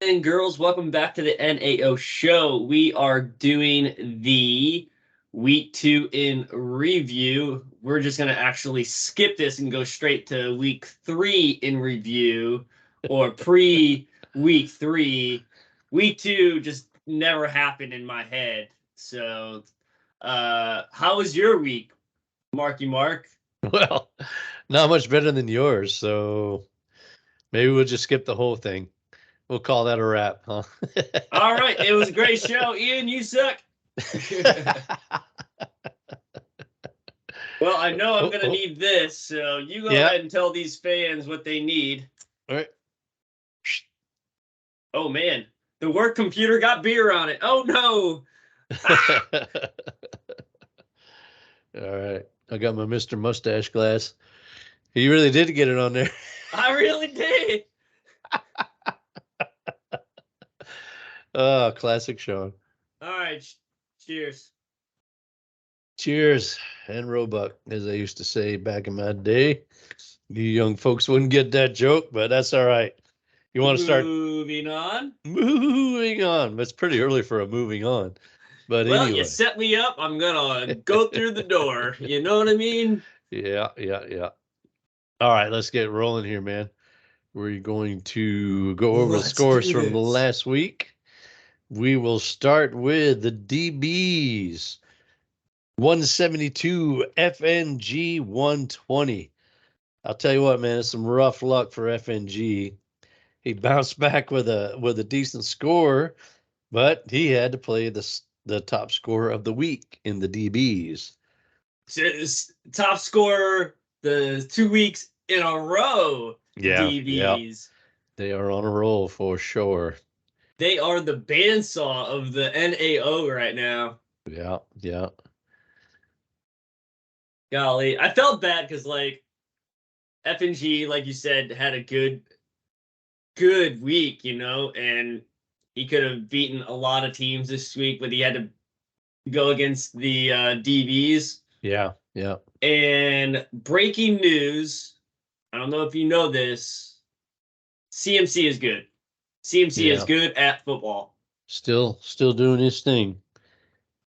And girls, welcome back to the NAO show. We are doing the week 2 in review. We're just going to actually skip this and go straight to week 3 in review or pre week 3. Week 2 just never happened in my head. So, how was your week, Marky Mark? Well, not much better than yours, so maybe we'll just skip the whole thing. We'll call that a wrap, huh? All right, it was a great show. Ian, you suck. Well, I know I'm Oh, going to oh, need this, so you go yeah. ahead and tell these fans what they need. All right. Oh, man. The work computer got beer on it. Oh, no. Ah, All right. I got my Mr. Mustache glass. He really did get it on there. I really did. Oh, classic Sean. All right. Cheers. Cheers and Roebuck, as I used to say back in my day. You young folks wouldn't get that joke, but that's all right. You want to start Moving on. moving on. It's pretty early for a moving on. But Well, you anyway, set me up. I'm going to go through the door. You know what I mean? yeah. All right, let's get rolling here, man. We're going to go over the Let's scores do from this. last week. We will start with the DBs. 172, FNG 120. I'll tell you what, man, it's some rough luck for FNG. He bounced back with a decent score, but he had to play the top scorer of the week in the DBs. Top scorer the 2 weeks in a row. The Yeah. DBs. They are on a roll for sure. They are the bandsaw of the NAO right now. Yeah. Golly, I felt bad because like FNG, like you said, had a good week, and he could have beaten a lot of teams this week, but he had to go against the DBs. Yeah. And breaking news, I don't know if you know this, CMC is good. CMC is Yeah. good at football. Still doing his thing.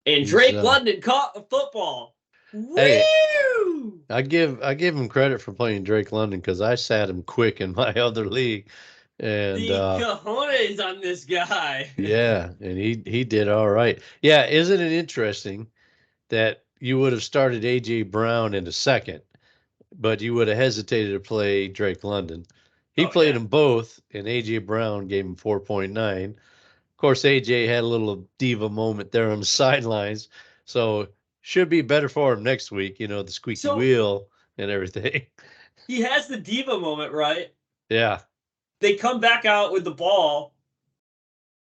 And He's Drake London caught the football. Hey, Woo! I give him credit for playing Drake London because I sat him quick in my other league. And The cojones on this guy. yeah, and he did all right. Yeah, isn't it interesting that you would have started AJ Brown in a second, but you would have hesitated to play Drake London. He Oh played yeah. them both, and AJ Brown gave him 4.9. Of course, AJ had a little diva moment there on the sidelines, so should be better for him next week. You know, the squeaky So wheel and everything. he has the diva moment, right? Yeah, They come back out with the ball.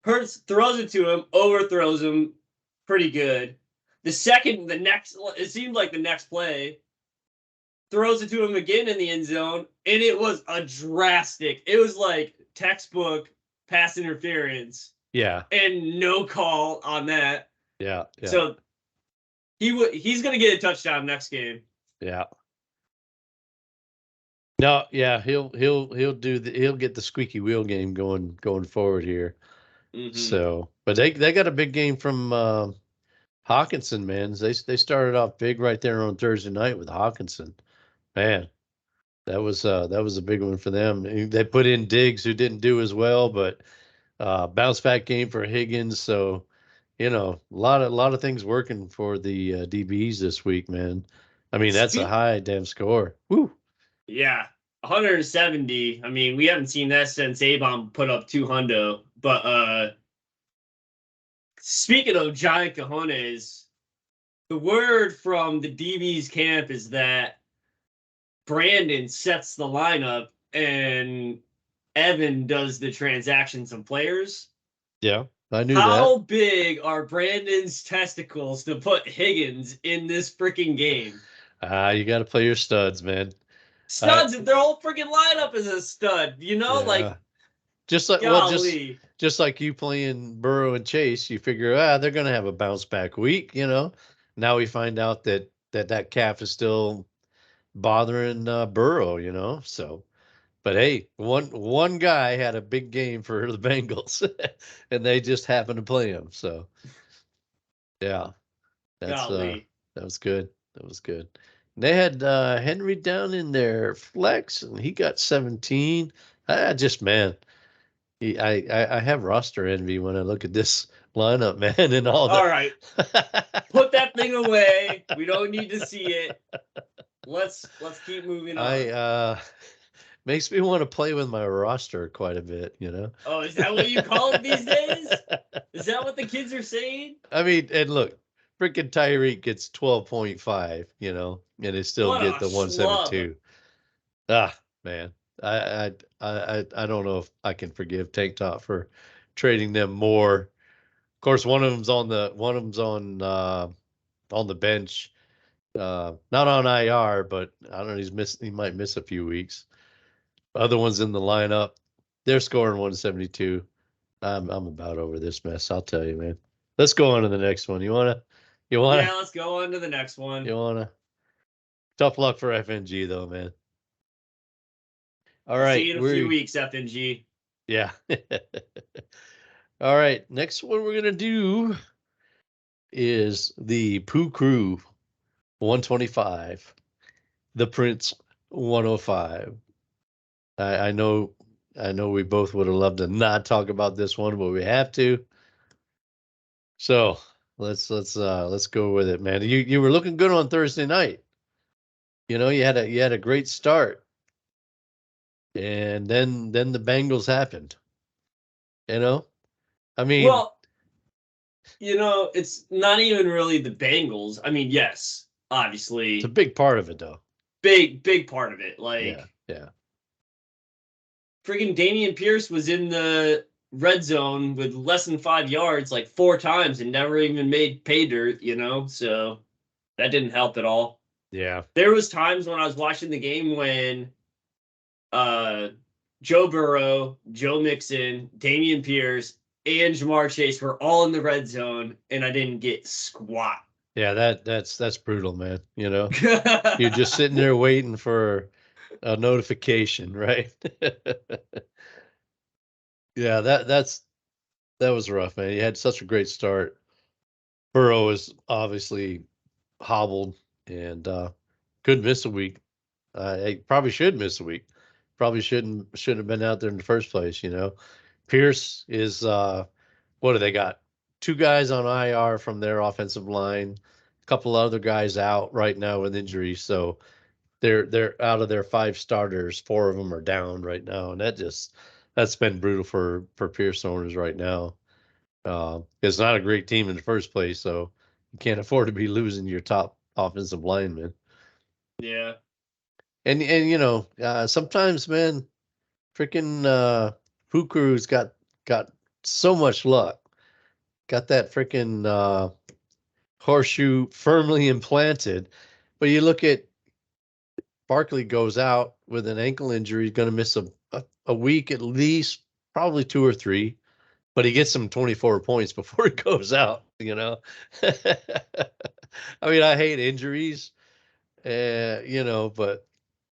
Hurts throws it to him, overthrows him pretty good. The next, it seemed like the next play, throws it to him again in the end zone, and it was it was like textbook pass interference, yeah, and no call on that. yeah, So he's gonna get a touchdown next game. yeah. No, yeah, he'll get the squeaky wheel game going forward here. Mm-hmm. So, but they got a big game from Hawkinson, man. They started off big right there on Thursday night with Hawkinson. Man, that was a big one for them. They put in Diggs, who didn't do as well, but bounce back game for Higgins. So, a lot of things working for the DBs this week, man. I mean, that's a Speak, high damn score. Woo. yeah, 170. I mean, we haven't seen that since Abom put up 200. But speaking of giant cojones, the word from the DB's camp is that Brandon sets the lineup and Evan does the transactions of players. Yeah, I knew How that. big are Brandon's testicles to put Higgins in this freaking game? You got to play your studs, man. I Studs, their whole freaking lineup is a stud. Like, Yeah, just like well, just golly. just like you playing Burrow and Chase, you figure they're gonna have a bounce back week. Now we find out that calf is still bothering Burrow. So But hey, one guy had a big game for the Bengals, and they just happened to play him. So yeah, that's Golly. that was good. That was good. They had Henry down in their flex, and he got 17. I just man, I have roster envy when I look at this lineup, man, and all All the. right. Put that thing away. We don't need to see it. Let's keep moving I on. makes me want to play with my roster quite a bit, you know. Oh, is that what you call it these days? Is that what the kids are saying? I mean, and look, freaking Tyreek gets 12.5, you know, and they still What get a the schlub. 172. Ah, man. I don't know if I can forgive Tank Top for trading them more. Of course, one of them's on the bench. Not on IR, but I don't know, he might miss a few weeks. Other ones in the lineup, they're scoring 172. I'm about over this mess, I'll tell you, man. Let's go on to the next one. You wanna, Yeah, let's go on to the next one. you wanna. Tough luck for FNG though, man. All I'll see right, you in a few weeks, FNG. yeah. All right, next one we're gonna do is the Pooh Crew 125, the Prince 105. I know we both would have loved to not talk about this one, but we have to. So let's go with it, man. You were looking good on Thursday night. You know, you had a great start, and then the Bengals happened. You know, I mean, Well, it's not even really the Bengals. I mean, yes, it's a obviously, big part of it, though. big part of it. Yeah, Like, yeah, freaking Damian Pierce was in the red zone with less than 5 yards like 4 times and never even made pay dirt. So that didn't help at all. yeah, There was times when I was watching the game when uh Joe Burrow, Joe Mixon, Damian Pierce, and Jamar Chase were all in the red zone, and I didn't get squat. yeah. That's brutal, man. You know, you're just sitting there waiting for a notification, right? Yeah, that was rough, man. You had such a great start. Burrow is obviously hobbled and could miss a week. He probably should miss a week. Probably shouldn't have been out there in the first place, you know. Pierce is what do they got? Two guys on IR from their offensive line, a couple other guys out right now with injuries. So they're out of their five starters, four of them are down right now, and that's been brutal for Pierce owners right now. It's not a great team in the first place, so you can't afford to be losing your top offensive lineman. Yeah. And sometimes, man, freaking Puku's got so much luck. Got that freaking horseshoe firmly implanted. But you look at Barkley goes out with an ankle injury, going to miss a week at least, probably two or three. But he gets some 24 points before he goes out, you know. I mean, I hate injuries, but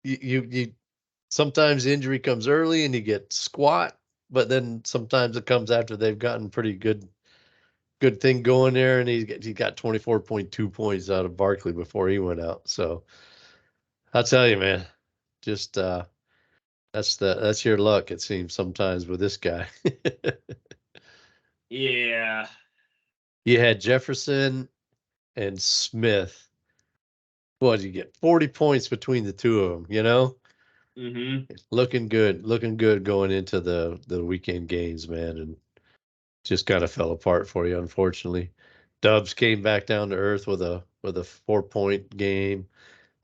you sometimes the injury comes early and you get squat, but then sometimes it comes after they've gotten pretty good thing going there, and he got 24.2 points out of Barkley before he went out. So I'll tell you, man, just that's your luck, it seems sometimes with this guy. Yeah. You had Jefferson and Smith. What did you get? 40 points between the two of them, you know? Mm-hmm. Looking good going into the weekend games, man, and just kind of fell apart for you, unfortunately. Dubs came back down to earth with a 4 point game.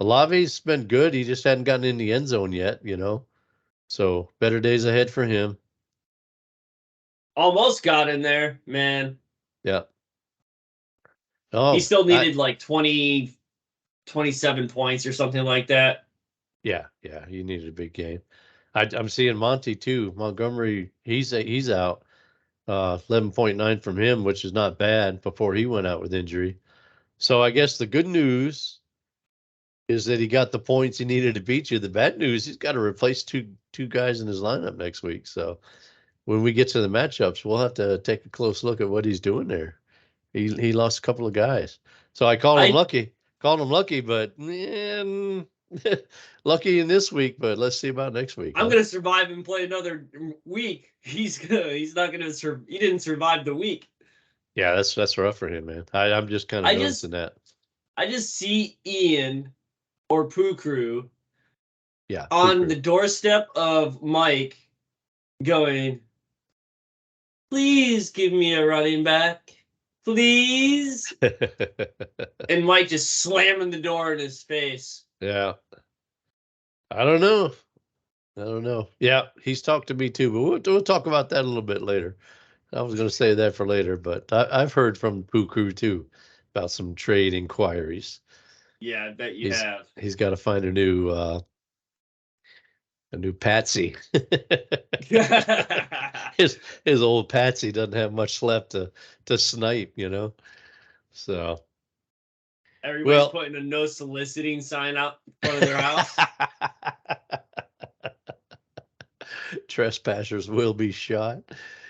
Olave's been good. He just hadn't gotten in the end zone yet, you know. So better days ahead for him. Almost got in there, man. Yeah. He Oh, still needed like 20, 27 points or something like that. yeah. He needed a big game. I'm seeing Monty too. Montgomery, he's out. 11.9 from him, which is not bad before he went out with injury. So I guess the good news is that he got the points he needed to beat you. The bad news, he's got to replace two guys in his lineup next week. So when we get to the matchups, we'll have to take a close look at what he's doing there. He lost a couple of guys. So I call him I lucky. Called him lucky, but man, lucky in this week, but let's see about next week, I'm huh? gonna survive and play another week. He's not gonna he didn't survive the week. Yeah, that's rough for him, man. I'm just kind of I just noticing that. I just see Ian or Poo Crew Yeah, on Puka. the doorstep of Mike going, please give me a running back. Please. And Mike just slamming the door in his face. Yeah, I don't know. I don't know. Yeah, he's talked to me too, but we'll talk about that a little bit later. I was going to say that for later, but I've heard from Poo Crew too about some trade inquiries. Yeah, I bet you He's have. he's got to find a new Patsy. His old Patsy doesn't have much left to snipe, you know. So Everybody's well, putting a no soliciting sign out in front of their house. trespassers will be shot.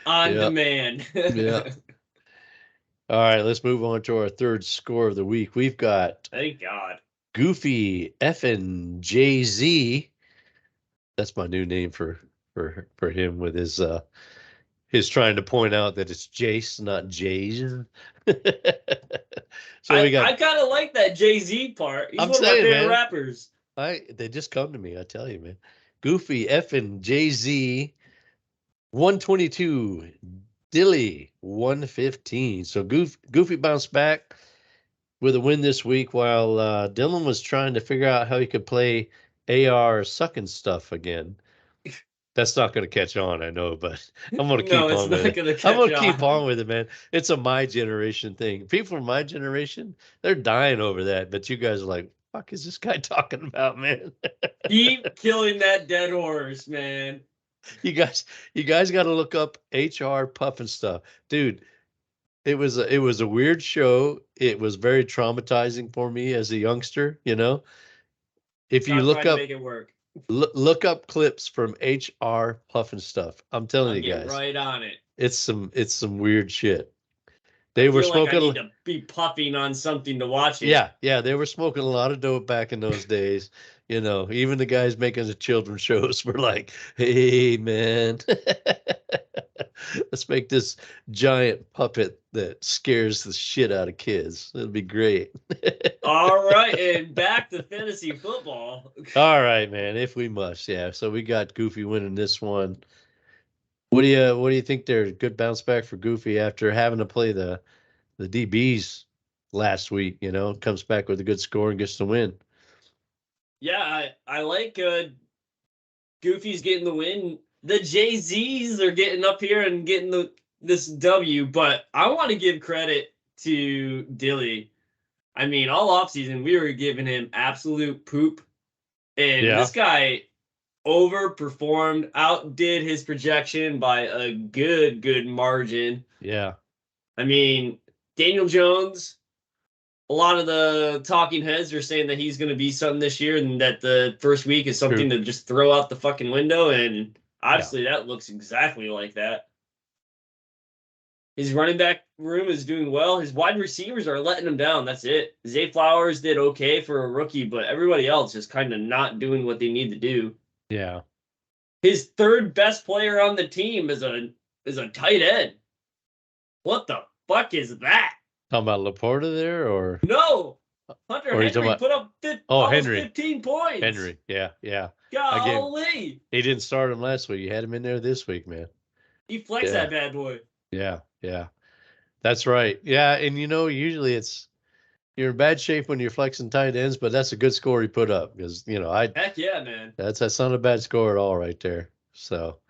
On Yeah, demand. yeah. All right, let's move on to our third score of the week. We've got Thank God. Goofy effing Jay-Z. That's my new name for him with his trying to point out that it's Jace, not Jays. So we I got kind of like that Jay-Z part. He's I'm one of my saying, favorite man, rappers. they just come to me, I tell you, man. Goofy effing Jay-Z 122, Dilly 115. So Goofy bounced back with a win this week while Dylan was trying to figure out how he could play AR sucking stuff again. That's not going to catch on, I know, but I'm going to No, keep it's on with not it. gonna I'm catch going to keep on. on with it, man. It's a my generation thing. People from my generation, they're dying over that, but you guys are like, fuck is this guy talking about, man? Keep killing that dead horse, man. you guys, you guys got to look up HR Puff and stuff, dude. It was a weird show. It was very traumatizing for me as a youngster. You know, if you Stop look trying to up make it work. look up clips from HR Puff and stuff, I'm telling I'm you getting guys, right on it. it's some weird shit. I They were feel like I need smoking. to be puffing on something to watch it. Yeah, yeah, they were smoking a lot of dope back in those days. You know, even the guys making the children's shows were like, "Hey, man, let's make this giant puppet that scares the shit out of kids. It'll be great." All right, and back to fantasy football. All right, man, if we must, yeah. So we got Goofy winning this one. What do you think there? Good bounce back for Goofy after having to play the DBs last week, comes back with a good score and gets the win. Yeah, I like Goofy's getting the win. The Jay-Z's are getting up here and getting this W, but I want to give credit to Dilly. I mean, all offseason we were giving him absolute poop, and Yeah, this guy overperformed, outdid his projection by a good margin. yeah, I mean, Daniel Jones, a lot of the talking heads are saying that he's going to be something this year and that the first week is something true. to just throw out the fucking window. And Yeah, obviously, that looks exactly like that. His running back room is doing well. His wide receivers are letting him down. That's it. Zay Flowers did okay for a rookie, but everybody else is kind of not doing what they need to do. yeah. His third best player on the team is a tight end. What the fuck is that? Talking about Laporta there, No, Hunter or are you talking Henry about? put up Oh, almost Henry, 15 points. Henry. Yeah, yeah. I gave. Golly, He didn't start him last week. You had him in there this week, man. he flexed Yeah, that bad boy. yeah, yeah. That's right. Yeah, and usually you're in bad shape when you're flexing tight ends, but that's a good score he put up because I Heck yeah, man. that's not a bad score at all right there. So,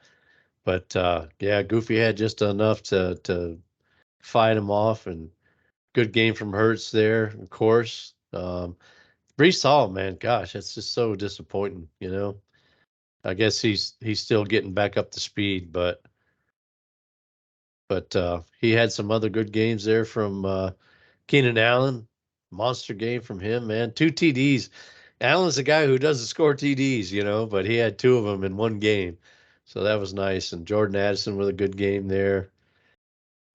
but yeah, Goofy had just enough to fight him off, and good game from Hertz there, of course. Brees Hall, man, gosh, that's just so disappointing. I guess he's still getting back up to speed, but he had some other good games there from Keenan Allen. Monster game from him, man. Two TDs. Allen's a guy who doesn't score TDs, but he had two of them in one game. So that was nice. And Jordan Addison with a good game there.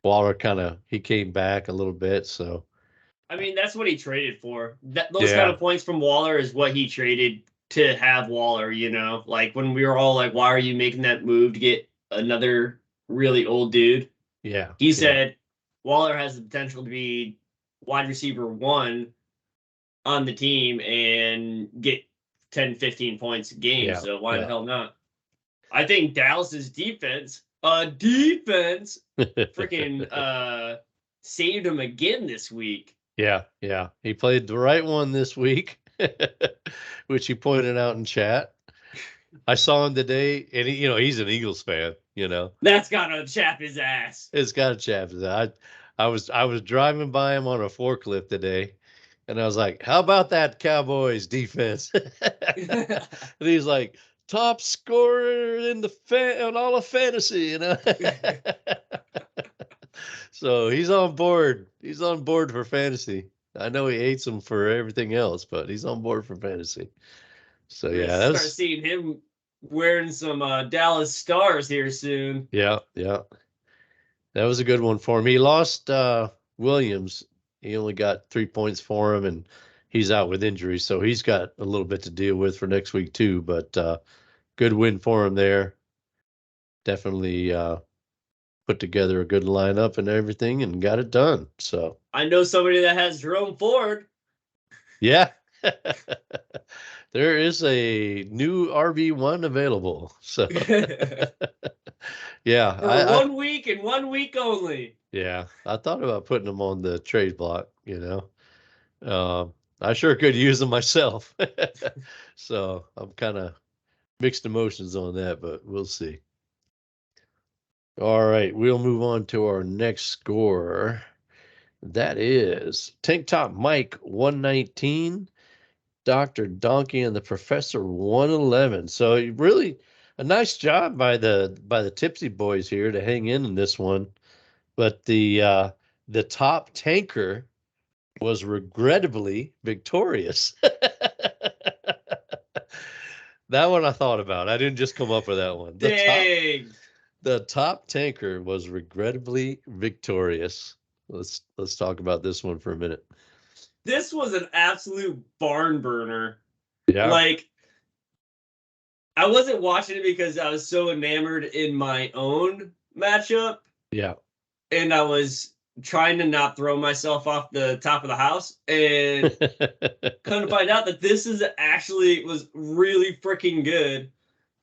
Waller he came back a little bit. So I mean, that's what he traded for. Those kind yeah, of points from Waller is what he traded to have Waller, Like when we were all like, why are you making that move to get another really old dude? yeah, He yeah, said Waller has the potential to be wide receiver one on the team and get 10, 15 points a game. yeah, So why the yeah. hell not? I think Dallas's defense, freaking saved him again this week. Yeah, yeah. He played the right one this week, which he pointed out in chat. I saw him today, and he's an Eagles fan. That's gotta chap his ass. It's got a chapter. I was driving by him on a forklift today, and I was like, "How about that Cowboys defense?" And he's like, "Top scorer in on all of fantasy." So he's on board. He's on board for fantasy. I know he hates them for everything else, but he's on board for fantasy. So We're gonna yeah, start seeing him wearing some Dallas Stars here soon. yeah, yeah. That was a good one for him. He lost Williams. He only got 3 points for him, and he's out with injury, so he's got a little bit to deal with for next week too. But good win for him there. Definitely put together a good lineup and everything, and got it done. So I know somebody that has Jerome Ford. yeah, there is a new RB1 available. So yeah, For 1 week and 1 week only. yeah, I thought about putting him on the trade block. I sure could use them myself. So I'm kind of mixed emotions on that, but we'll see. All right, we'll move on to our next score. That is Tank Top Mike 119, Dr. Donkey and the Professor 111. So really a nice job by the Tipsy boys here to hang in this one. But the top tanker was regrettably victorious. That one I thought about. I didn't just come up with that one. Dang. The top tanker was regrettably victorious. Let's talk about this one for a minute. This was an absolute barn burner. Yeah. Like, I wasn't watching it because I was so enamored in my own matchup, Yeah. and I was trying to not throw myself off the top of the house, and come to find out that this was really freaking good.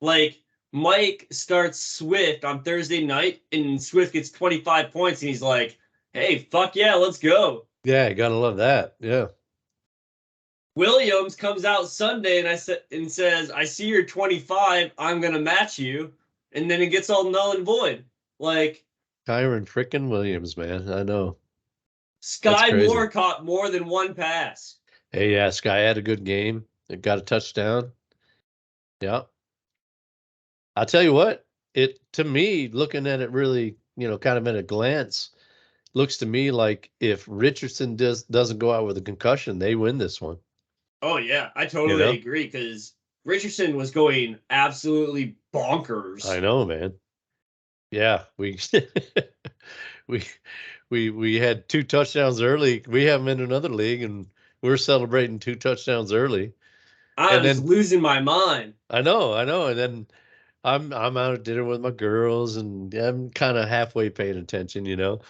Like, Mike starts Swift on Thursday night, and Swift gets 25 points, and he's like, "Hey, fuck yeah, let's go." Yeah, you gotta love that. Yeah. Williams comes out Sunday and says, "I see you're 25. I'm gonna match you," and then it gets all null and void. Like, Kyron frickin' Williams, man. I know. That's Sky crazy. Moore caught more than one pass. Hey, yeah, Sky had a good game. It got a touchdown. Yeah. I'll tell you what, it to me, looking at it really, kind of at a glance, looks to me like if Richardson doesn't go out with a concussion, they win this one. Oh yeah, I You totally know? agree because Richardson was going absolutely bonkers. I know, man. Yeah, we we we had two touchdowns early. We have them in another league, and we're celebrating two touchdowns early. I And was then losing my mind. I know, and then I'm out at dinner with my girls, and I'm kind of halfway paying attention. Like,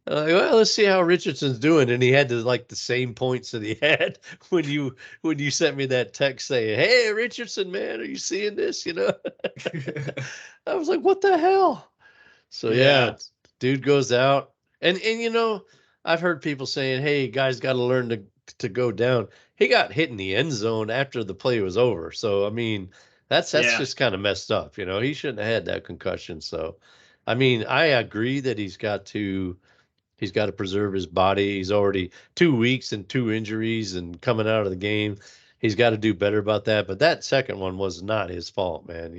well, let's see how Richardson's doing, and he had the same points that he had when you sent me that text saying, "Hey, Richardson, man, are you seeing this?" I was like, "What the hell?" So yeah, Yeah, dude goes out, and I've heard people saying, "Hey, guys, got to learn to go down." He got hit in the end zone after the play was over, so I mean, that's yeah. just kind of messed up. He shouldn't have had that concussion. So, I mean, I agree that he's got to preserve his body. He's already 2 weeks and two injuries and coming out of the game. He's got to do better about that. But that second one was not his fault, man.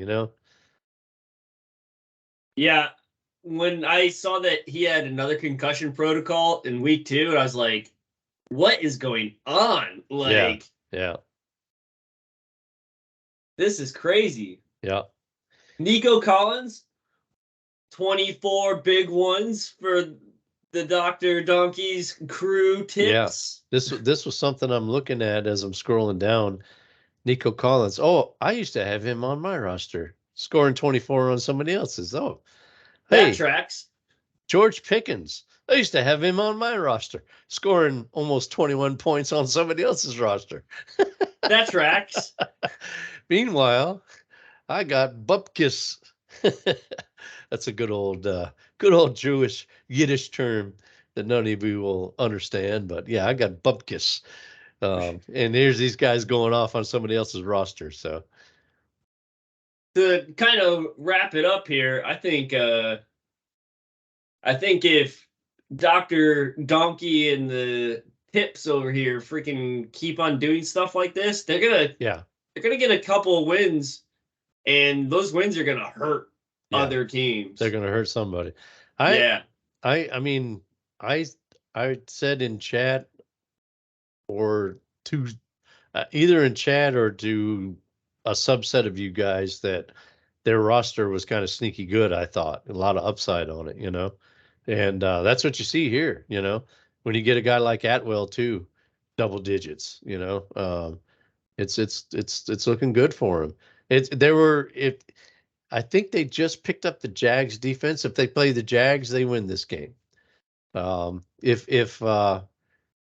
Yeah, when I saw that he had another concussion protocol in week 2, I was like, what is going on? Yeah, Like, yeah. This is crazy. Yeah. Nico Collins, 24 big ones for the Dr. Donkey's crew Yeah. tips. This was something I'm looking at as I'm scrolling down. Nico Collins. Oh, I used to have him on my roster, scoring 24 on somebody else's. Oh, That hey, tracks. George Pickens. I used to have him on my roster, scoring almost 21 points on somebody else's roster. That tracks. Meanwhile, I got Bupkis. That's a good old Jewish Yiddish term that none of you will understand. But yeah, I got Bupkis. And here's these guys going off on somebody else's roster. So To kind of wrap it up here, I think if Dr. Donkey and the tips over here freaking keep on doing stuff like this, yeah, they're gonna get a couple of wins, and those wins are gonna hurt yeah, other they're teams. gonna hurt somebody. I Yeah. I mean, I I said in chat or to either in chat or to a subset of you guys that their roster was kind of sneaky good. I thought a lot of upside on it, and that's what you see here. When you get a guy like Atwell too, double digits. It's looking good for him. It's there were if I think they just picked up the Jags defense. If they play the Jags, they win this game. If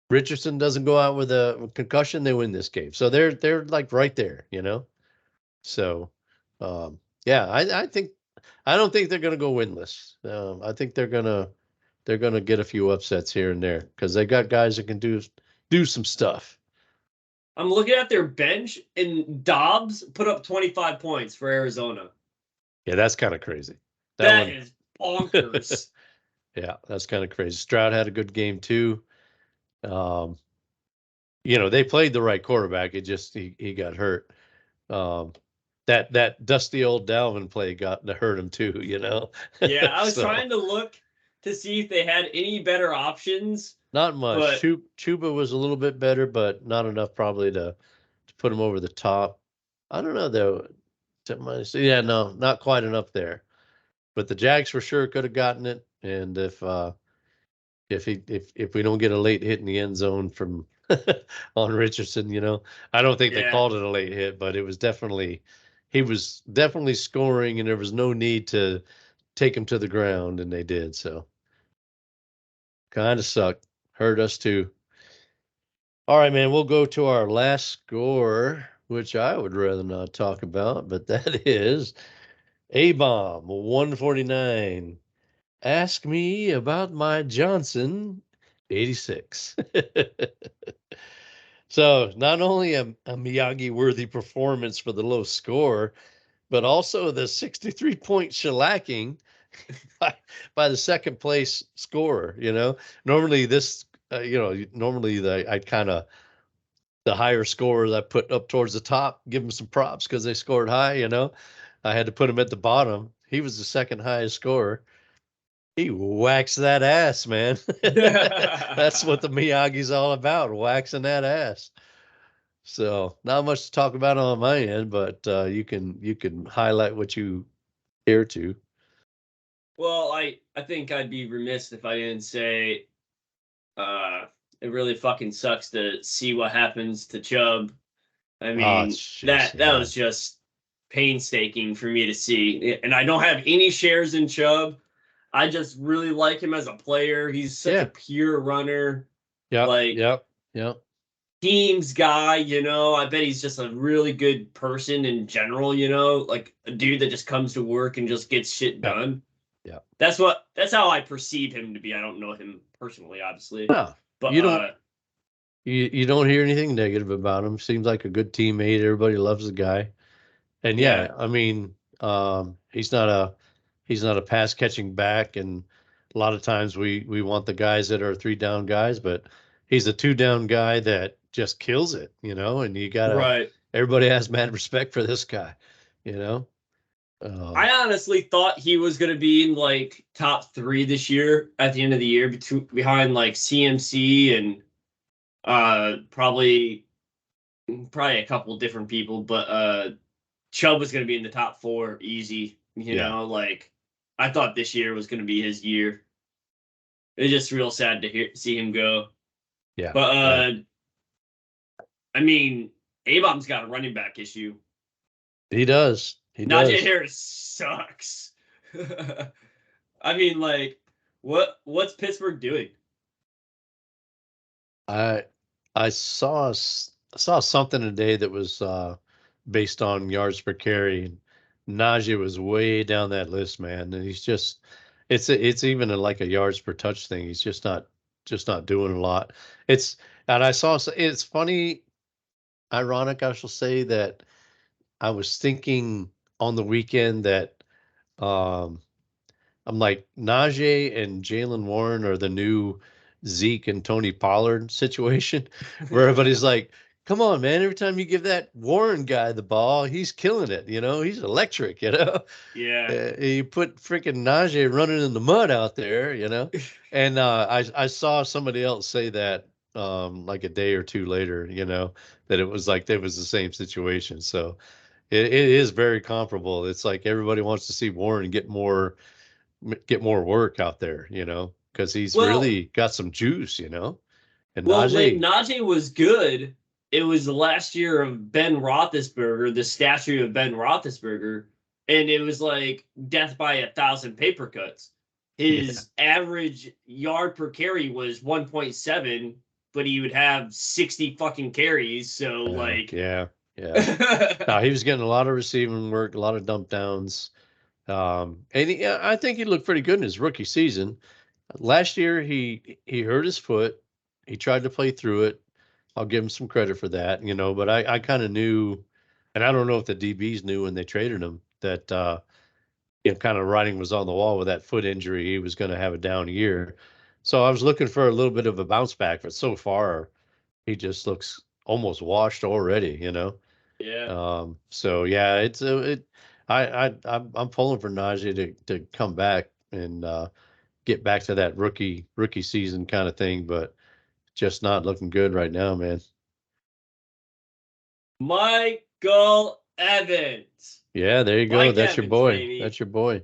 Richardson doesn't go out with a concussion, they win this game. So they're like right there. So yeah, I think I don't think they're gonna go winless. I think they're gonna get a few upsets here and there because they got guys that can do some stuff. I'm looking at their bench, and Dobbs put up 25 points for Arizona. Yeah, that's kind of crazy. That That one, is bonkers. yeah, that's kind of crazy. Stroud had a good game too. Um, they played the right quarterback. It just he got hurt. Um, that dusty old Dalvin play got to hurt him too. Yeah, I was So trying to look to see if they had any better options, not much. but Chuba was a little bit better, but not enough probably to put him over the top. I don't know though. Yeah, no, not quite enough there. But the Jags for sure could have gotten it. And if we don't get a late hit in the end zone from on Richardson, I don't think they yeah. called it a late hit, but it was definitely he was definitely scoring, and there was no need to take him to the ground, and they did. So kind of sucked. Hurt us too. All right, man. We'll go to our last score, which I would rather not talk about, but that is A Bomb 149. Ask me about my Johnson 86. So not only a Miyagi worthy performance for the low score, but also the 63-point shellacking by, by the second place scorer. Normally normally I'd kind of the higher scorers I put up towards the top, give them some props because they scored high. I had to put him at the bottom. He was the second highest scorer. He whacks that ass, man. That's what the Miyagi's all about, waxing that ass. So not much to talk about on my end, but you can highlight what you care to. Well, I think I'd be remiss if I didn't say uh it really fucking sucks to see what happens to Chubb. I Oh, mean, it's just that yeah, was just painstaking for me to see. And I don't have any shares in Chubb. I just really like him as a player. He's such a yeah, pure runner, yep, like yep, yep, teams guy. I bet he's just a really good person in general, like a dude that just comes to work and just gets shit yep, done. yep. That's how I perceive him to be. I don't know him personally, obviously. No, But you don't you don't hear anything negative about him. Seems like a good teammate. Everybody loves the guy. And yeah. yeah, I mean, he's not a pass catching back, and a lot of times we want the guys that are three down guys, but he's a two down guy that just kills it. And Right. everybody has mad respect for this guy, you know. Um, I honestly thought he was going to be in like top 3 this year at the end of the year behind like CMC and probably a couple different people, but Chubb was going to be in the top 4 easy. Yeah. Like I thought this year was going to be his year. It's just real sad to see him go. Yeah. But Yeah. I mean, Abom's got a running back issue. He does. He Najee does. Harris sucks. I mean, like, what's Pittsburgh doing? I I saw something today that was based on yards per carry, and Najee was way down that list, man. And he's just it's even like a yards per touch thing. He's just not doing a lot. It's and I saw it's funny, ironic, I shall say, that I was thinking on the weekend that um I'm like, Najee and Jalen Warren are the new Zeke and Tony Pollard situation, where everybody's like, come on, man, every time you give that Warren guy the ball, he's killing it. He's electric. Yeah. You put freaking Najee running in the mud out there. And I saw somebody else say that like a day or two later, that it was like, that was the same situation. So it is very comparable. It's like everybody wants to see Warren get more work out there, because he's Well, really got some juice. And when Najee, Najee was good, it was the last year of Ben Roethlisberger, the statue of Ben Roethlisberger, and it was like death by 1,000 paper cuts. yeah, His average yard per carry was 1.7, but he would have 60 fucking carries. So like, yeah, yeah. No, he was getting a lot of receiving work, a lot of dump downs. And yeah, I think he looked pretty good in his rookie season. Last year, he hurt his foot. He tried to play through it. I'll give him some credit for that. But I kind of knew, and I don't know if the DBs knew when they traded him that kind of writing was on the wall with that foot injury. He was going to have a down year. So I was looking for a little bit of a bounce back, but so far he just looks almost washed already. yeah. So yeah, it's it. I'm pulling for Najee to come back and get back to that rookie season kind of thing, but just not looking good right now, man. Michael Evans. Yeah, there you go. Mike That's your Evans, boy. baby. That's your boy.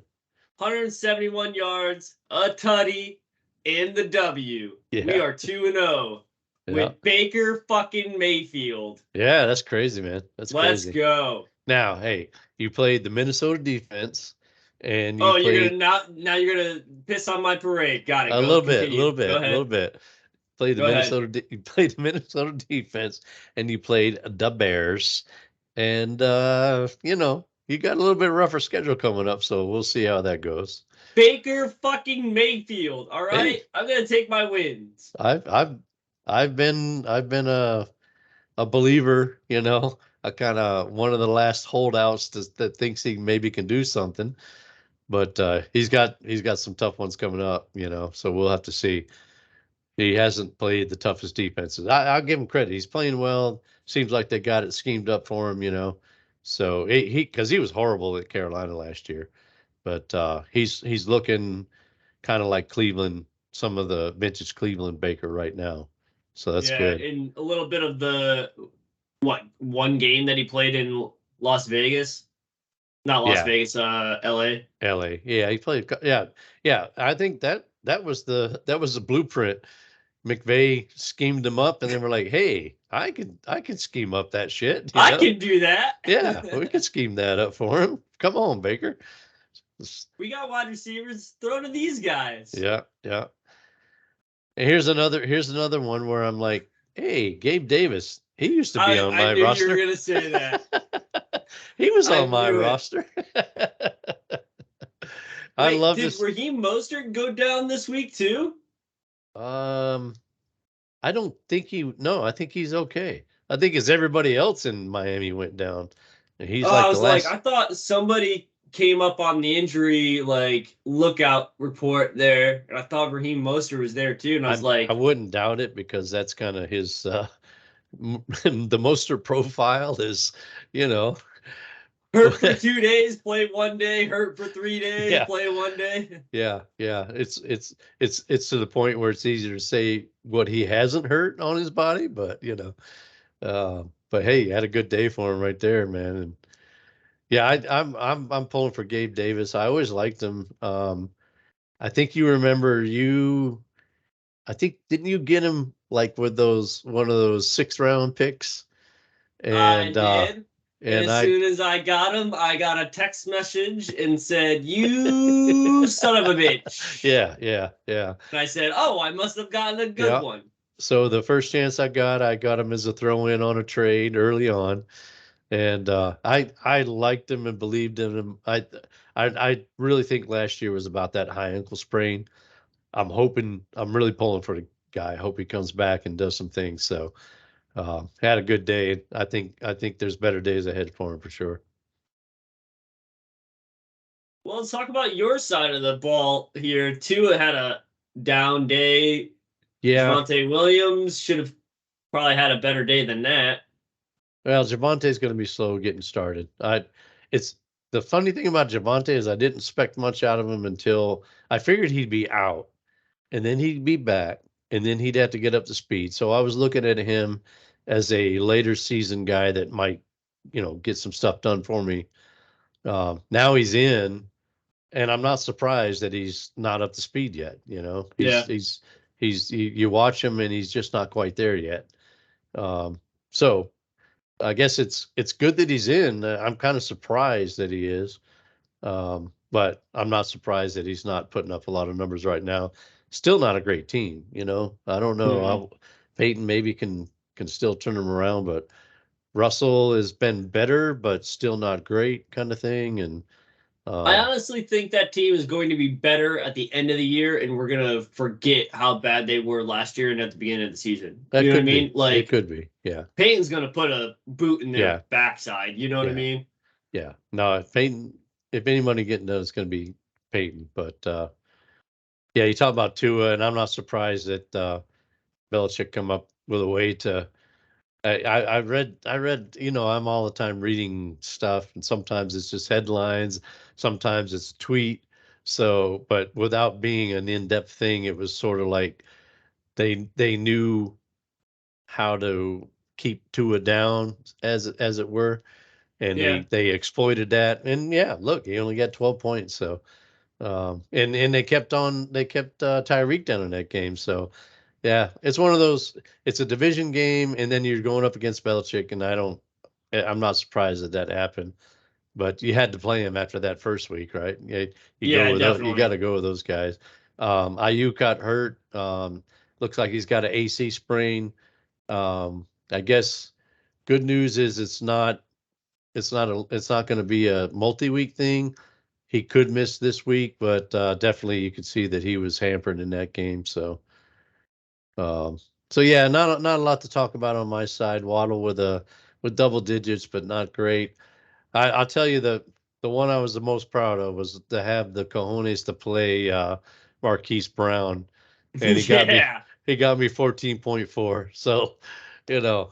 171 yards, a tutty, in the W. We Yeah, are 2-0 yeah, with Baker fucking Mayfield. yeah. That's crazy, man. That's Let's crazy. go. Now, hey, you played the Minnesota defense, and you Oh, you're played gonna now you're gonna piss on my parade. Got it. a Go little bit, a continue. little Go bit, a little ahead. bit. Played the Go ahead. you played the Minnesota defense, and you played the Bears, and you got a little bit rougher schedule coming up, so we'll see how that goes. Baker fucking Mayfield. All right. Hey, I'm gonna take my wins. I've been a believer, a kind of one of the last holdouts that thinks he maybe can do something, but he's got some tough ones coming up. So we'll have to see. He hasn't played the toughest defenses. I'll give him credit. He's playing well. Seems like they got it schemed up for him. So because he was horrible at Carolina last year, but he's looking kind of like Cleveland, some of the vintage Cleveland Baker right now. So that's Yeah, good. in a little bit of the one game that he played in Las Vegas. Not Las Yeah, Vegas, LA. LA. Yeah, he played. Yeah, yeah. I think that was the blueprint. McVay schemed him up, and they were like, "Hey, I can scheme up that shit." I can do that. Yeah, we could scheme that up for him. Come on, Baker. We got wide receivers. Throw to these guys. Yeah, yeah. And here's another one where I'm like, hey, Gabe Davis. He used to be on I my knew you were roster. gonna say that. He was I on my knew it. roster. I Wait, love did this. Raheem Mostert go down this week too? Um, I don't think no, I think he's okay. I think as everybody else in Miami went down. And he's Oh, like I the was like, last. I thought somebody came up on the injury like lookout report there, and I thought Raheem Mostert was there too, and I was I like, wouldn't doubt it because that's kind of his the Moster profile is, you know, hurt for 2 days, play 1 day, hurt for 3 days, yeah, play 1 day. yeah, yeah. It's to the point where it's easier to say what he hasn't hurt on his body, but but hey, you had a good day for him right there, man. Yeah, I'm pulling for Gabe Davis. I always liked him. I think you remember I think didn't you get him like with those one of those 6th round picks? I And did. And and as I soon as I got him, I got a text message and said, "You son of a bitch." yeah. And I said, "Oh, I must have gotten a good Yeah. one." So the first chance I got him as a throw in on a trade early on. And I liked him and believed in him. I really think last year was about that high ankle sprain. I'm really pulling for the guy. I hope he comes back and does some things. So had a good day. I think there's better days ahead for him for sure. Well, let's talk about your side of the ball here. Tua had a down day. Yeah. Javonte Williams should have probably had a better day than that. Well, Javante's going to be slow getting started. It's the funny thing about Javante is I didn't expect much out of him until I figured he'd be out and then he'd be back and then he'd have to get up to speed. So I was looking at him as a later season guy that might, get some stuff done for me. Now he's in, and I'm not surprised that he's not up to speed yet. Yeah. You watch him and he's just not quite there yet. So I guess it's good that he's in. I'm kind of surprised that he is, but I'm not surprised that he's not putting up a lot of numbers right now. Still not a great team. I don't know Mm-mm. how Peyton maybe can still turn him around, but Russell has been better, but still not great, kind of thing. And I um, honestly think that team is going to be better at the end of the year, and we're gonna forget how bad they were last year and at the beginning of the season. You that know what I could mean? be. It Like could be. Yeah, Peyton's gonna put a boot in their yeah, backside. You know what I yeah, mean? yeah. No, if anybody getting done, it's going to be Peyton. But yeah, you talk about Tua, and I'm not surprised that Belichick come up with a way to. I read. I'm all the time reading stuff, and sometimes it's just headlines, sometimes it's a tweet. So, but without being an in-depth thing, it was sort of like they knew how to keep Tua down, as it were, and Yeah. they exploited that. And yeah, look, he only got 12 points. So, and they kept Tyreek down in that game. So yeah, it's one of those. It's a division game, and then you're going up against Belichick, and I'm not surprised that that happened. But you had to play him after that first week, right? Yeah, You got definitely. to go with those guys. Ayuk got hurt. Looks like he's got an AC sprain. I guess good news is it's not going to be a multi-week thing. He could miss this week, but definitely you could see that he was hampered in that game. Um, so yeah, not a lot to talk about on my side. Waddle with double digits, but not great. I'll tell you the one I was the most proud of was to have the cojones to play Marquise Brown, and Yeah. he got me 14.4. So, you know,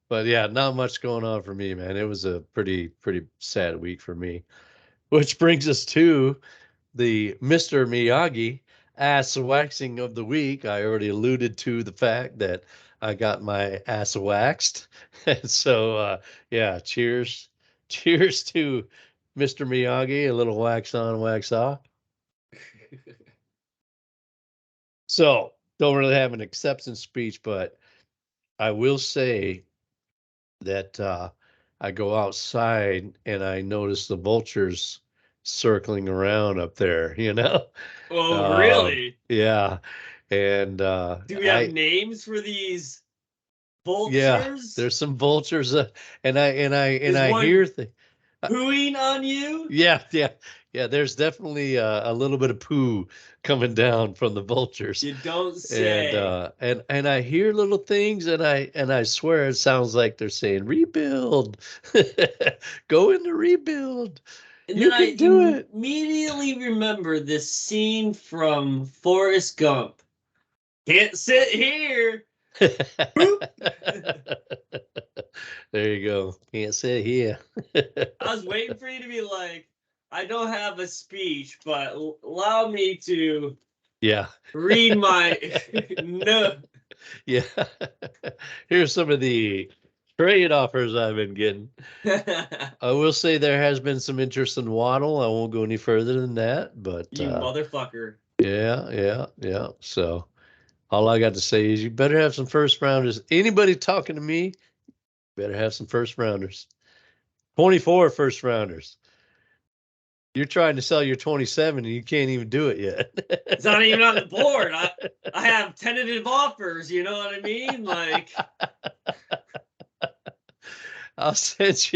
but yeah, not much going on for me, man. It was a pretty sad week for me. Which brings us to the Mr. Miyagi ass waxing of the week. I already alluded to the fact that I got my ass waxed. And so, yeah, cheers. Cheers to Mr. Miyagi, a little wax on, wax off. So, don't really have an acceptance speech, but I will say that I go outside and I notice the vultures circling around up there. Oh, Um, really? yeah. And Do we have names for these yeah, vultures? there's some vultures, and Is I hear one the, pooing on you? yeah. There's definitely a little bit of poo coming down from the vultures, You don't and say. I hear little things, and I swear it sounds like they're saying rebuild, go into rebuild, And you then I can do it. immediately remember this scene from Forrest Gump. Can't sit here. Boop. There you go. Can't sit here. I was waiting for you to be like, I don't have a speech, but allow me to Yeah. read my no. Yeah. Here's some of the Trade offers I've been getting. I will say there has been some interest in Waddle. I won't go any further than that, but You motherfucker. yeah. So all I got to say is you better have some first rounders. Anybody talking to me, better have some first rounders. 24 first rounders. You're trying to sell your 27 and you can't even do it yet. It's not even on the board. I have tentative offers, you know what I mean? Like I'll send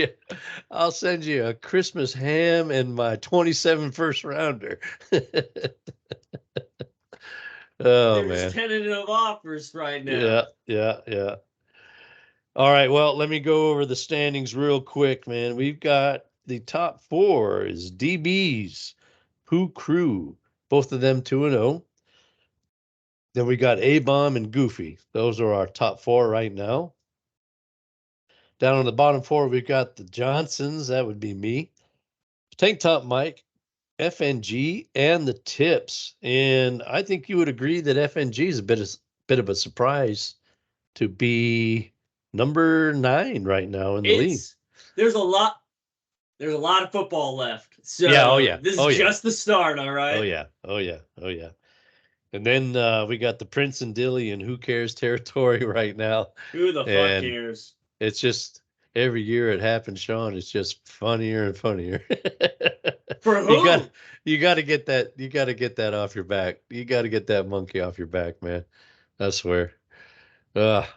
you a Christmas ham and my 27 first rounder. Oh there's man. tentative offers right now. Yeah. All right, well, let me go over the standings real quick, man. We've got the top four is DBs, Pooh Crew, both of them 2-0. Then we got A-Bomb and Goofy. Those are our top four right now. Down on the bottom four, we've got the Johnsons. That would be me. Tank Top Mike, FNG, and the Tips. And I think you would agree that FNG is a bit of a surprise to be number 9 right now in the league. There's a lot of football left. So Yeah, this is just the start, all right? Oh yeah. And then we got the Prince and Dilly and Who Cares territory right now. Who the fuck cares? It's just every year it happens, Sean. It's just funnier and funnier. For who? You got to get that. You got to get that off your back. You got to get that monkey off your back, man. I swear. If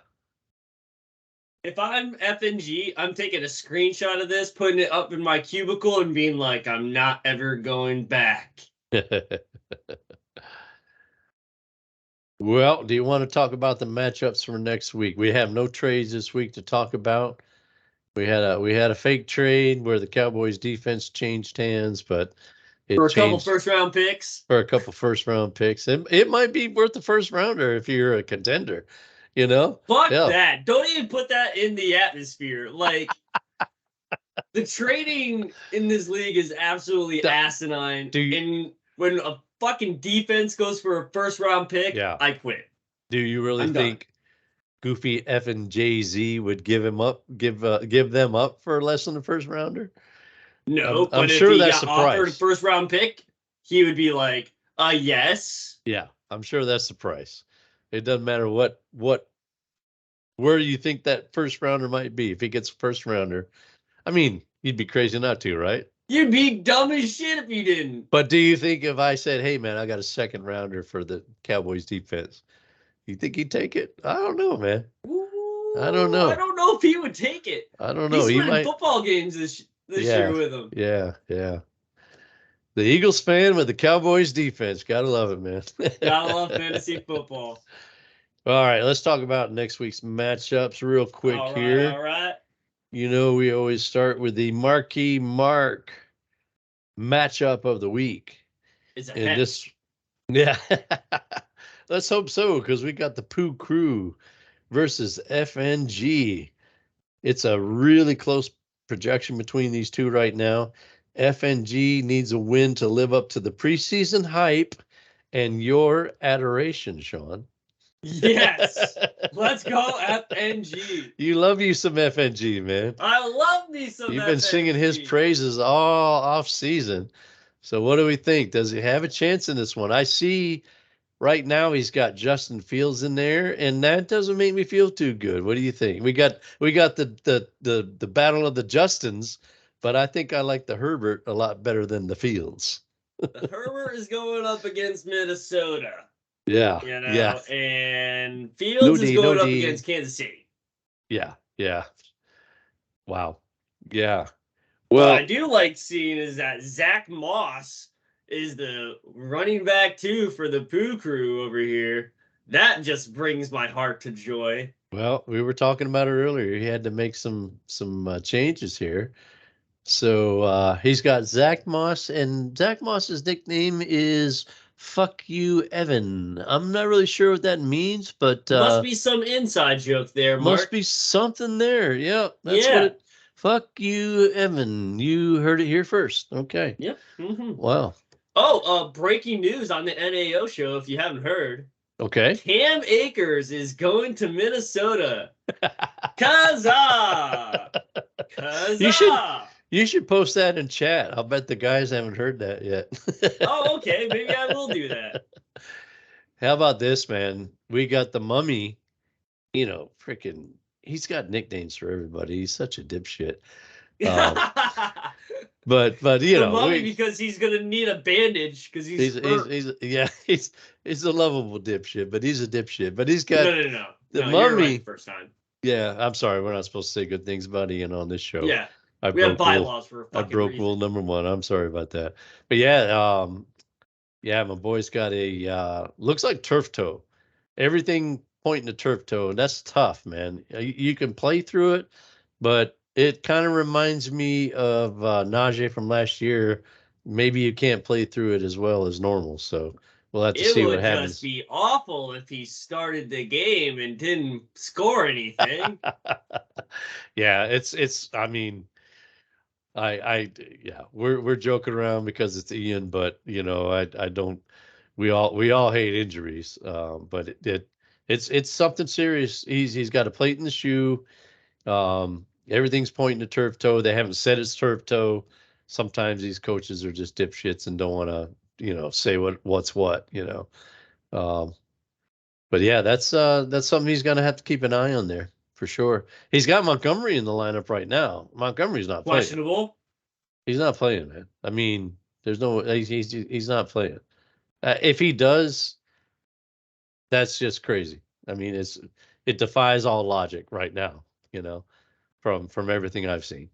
I'm FNG, I'm taking a screenshot of this, putting it up in my cubicle, and being like, I'm not ever going back. Well, do you want to talk about the matchups for next week? We have no trades this week to talk about. We had a fake trade where the Cowboys defense changed hands, but for a couple first round picks. For a couple first round picks. It might be worth the first rounder if you're a contender, you know? Fuck that. Don't even put that in the atmosphere. Like the trading in this league is absolutely asinine. And when a fucking defense goes for a first round pick, I quit. Do you really think Goofy F and Jay-Z would give them up for less than the first rounder? No, but if he got offered a first round pick, he would be like, yes. Yeah, I'm sure that's the price. It doesn't matter where you think that first rounder might be. If he gets a first rounder, I mean, you'd be crazy not to, right? You'd be dumb as shit if you didn't. But do you think if I said, hey, man, I got a second rounder for the Cowboys defense, you think he'd take it? I don't know, man. Ooh, I don't know. I don't know if he would take it. I don't know. He's winning football games this year with him. Yeah. The Eagles fan with the Cowboys defense. Gotta love it, man. Gotta love fantasy football. All right, let's talk about next week's matchups real quick here. All right. You know, we always start with the Marquee Mark matchup of the week. It's a hit. Yeah. Let's hope so, because we got the Pooh Crew versus FNG. It's a really close projection between these two right now. FNG needs a win to live up to the preseason hype and your adoration, Sean. Yes. Let's go, FNG. You love you some FNG, man. I love me some FNG. You've been singing his praises all off season. So what do we think? Does he have a chance in this one? I see right now he's got Justin Fields in there, and that doesn't make me feel too good. What do you think? We got the battle of the Justins, but I think I like the Herbert a lot better than the Fields. The Herbert is going up against Minnesota. Yeah. You know, and Fields is going up against Kansas City. Yeah. Wow. Yeah. Well, what I do like seeing is that Zach Moss is the running back too for the Pooh Crew over here. That just brings my heart to joy. Well, we were talking about it earlier. He had to make some changes here. So he's got Zach Moss, and Zach Moss's nickname is Fuck You Evan. I'm not really sure what that means, but must be some inside joke there, Mark. Must be something there. Yeah, that's what it. Fuck you, Evan. You heard it here first. Okay. Yep. Mm-hmm. Wow. Oh, breaking news on the NAO show, if you haven't heard. Okay. Cam Akers is going to Minnesota. Kazaa! You should Kazaa! you should post that in chat. I'll bet the guys haven't heard that yet. Oh, okay. Maybe I will do that. How about this, man? We got the mummy, freaking he's got nicknames for everybody. He's such a dipshit. Um, but The mummy, we because he's gonna need a bandage because he's hurt. yeah, he's a lovable dipshit, but he's a dipshit. But he's got No. the No, you're right the mummy. first time. Yeah, I'm sorry, we're not supposed to say good things about Ian on this show. Yeah. I We have broke rule. bylaws for a I fucking broke rule reason. number one. I'm sorry about that. But yeah, my boy's got a looks like turf toe. Everything pointing to turf toe, and that's tough, man. You can play through it, but it kind of reminds me of Najee from last year. Maybe you can't play through it as well as normal, so we'll have to It see what would just happens. be awful if he started the game and didn't score anything. Yeah, it's. I mean, yeah, we're joking around because it's Ian, but I don't. We all hate injuries, but it's something serious. He's got a plate in the shoe. Everything's pointing to turf toe. They haven't said it's turf toe. Sometimes these coaches are just dipshits and don't want to, say what's what. Um, but yeah, that's something he's gonna have to keep an eye on there for sure. He's got Montgomery in the lineup right now. Montgomery's not playing. Questionable. He's not playing, man. I mean, there's no he's not playing. If he does, that's just crazy. I mean, it defies all logic right now, from everything I've seen.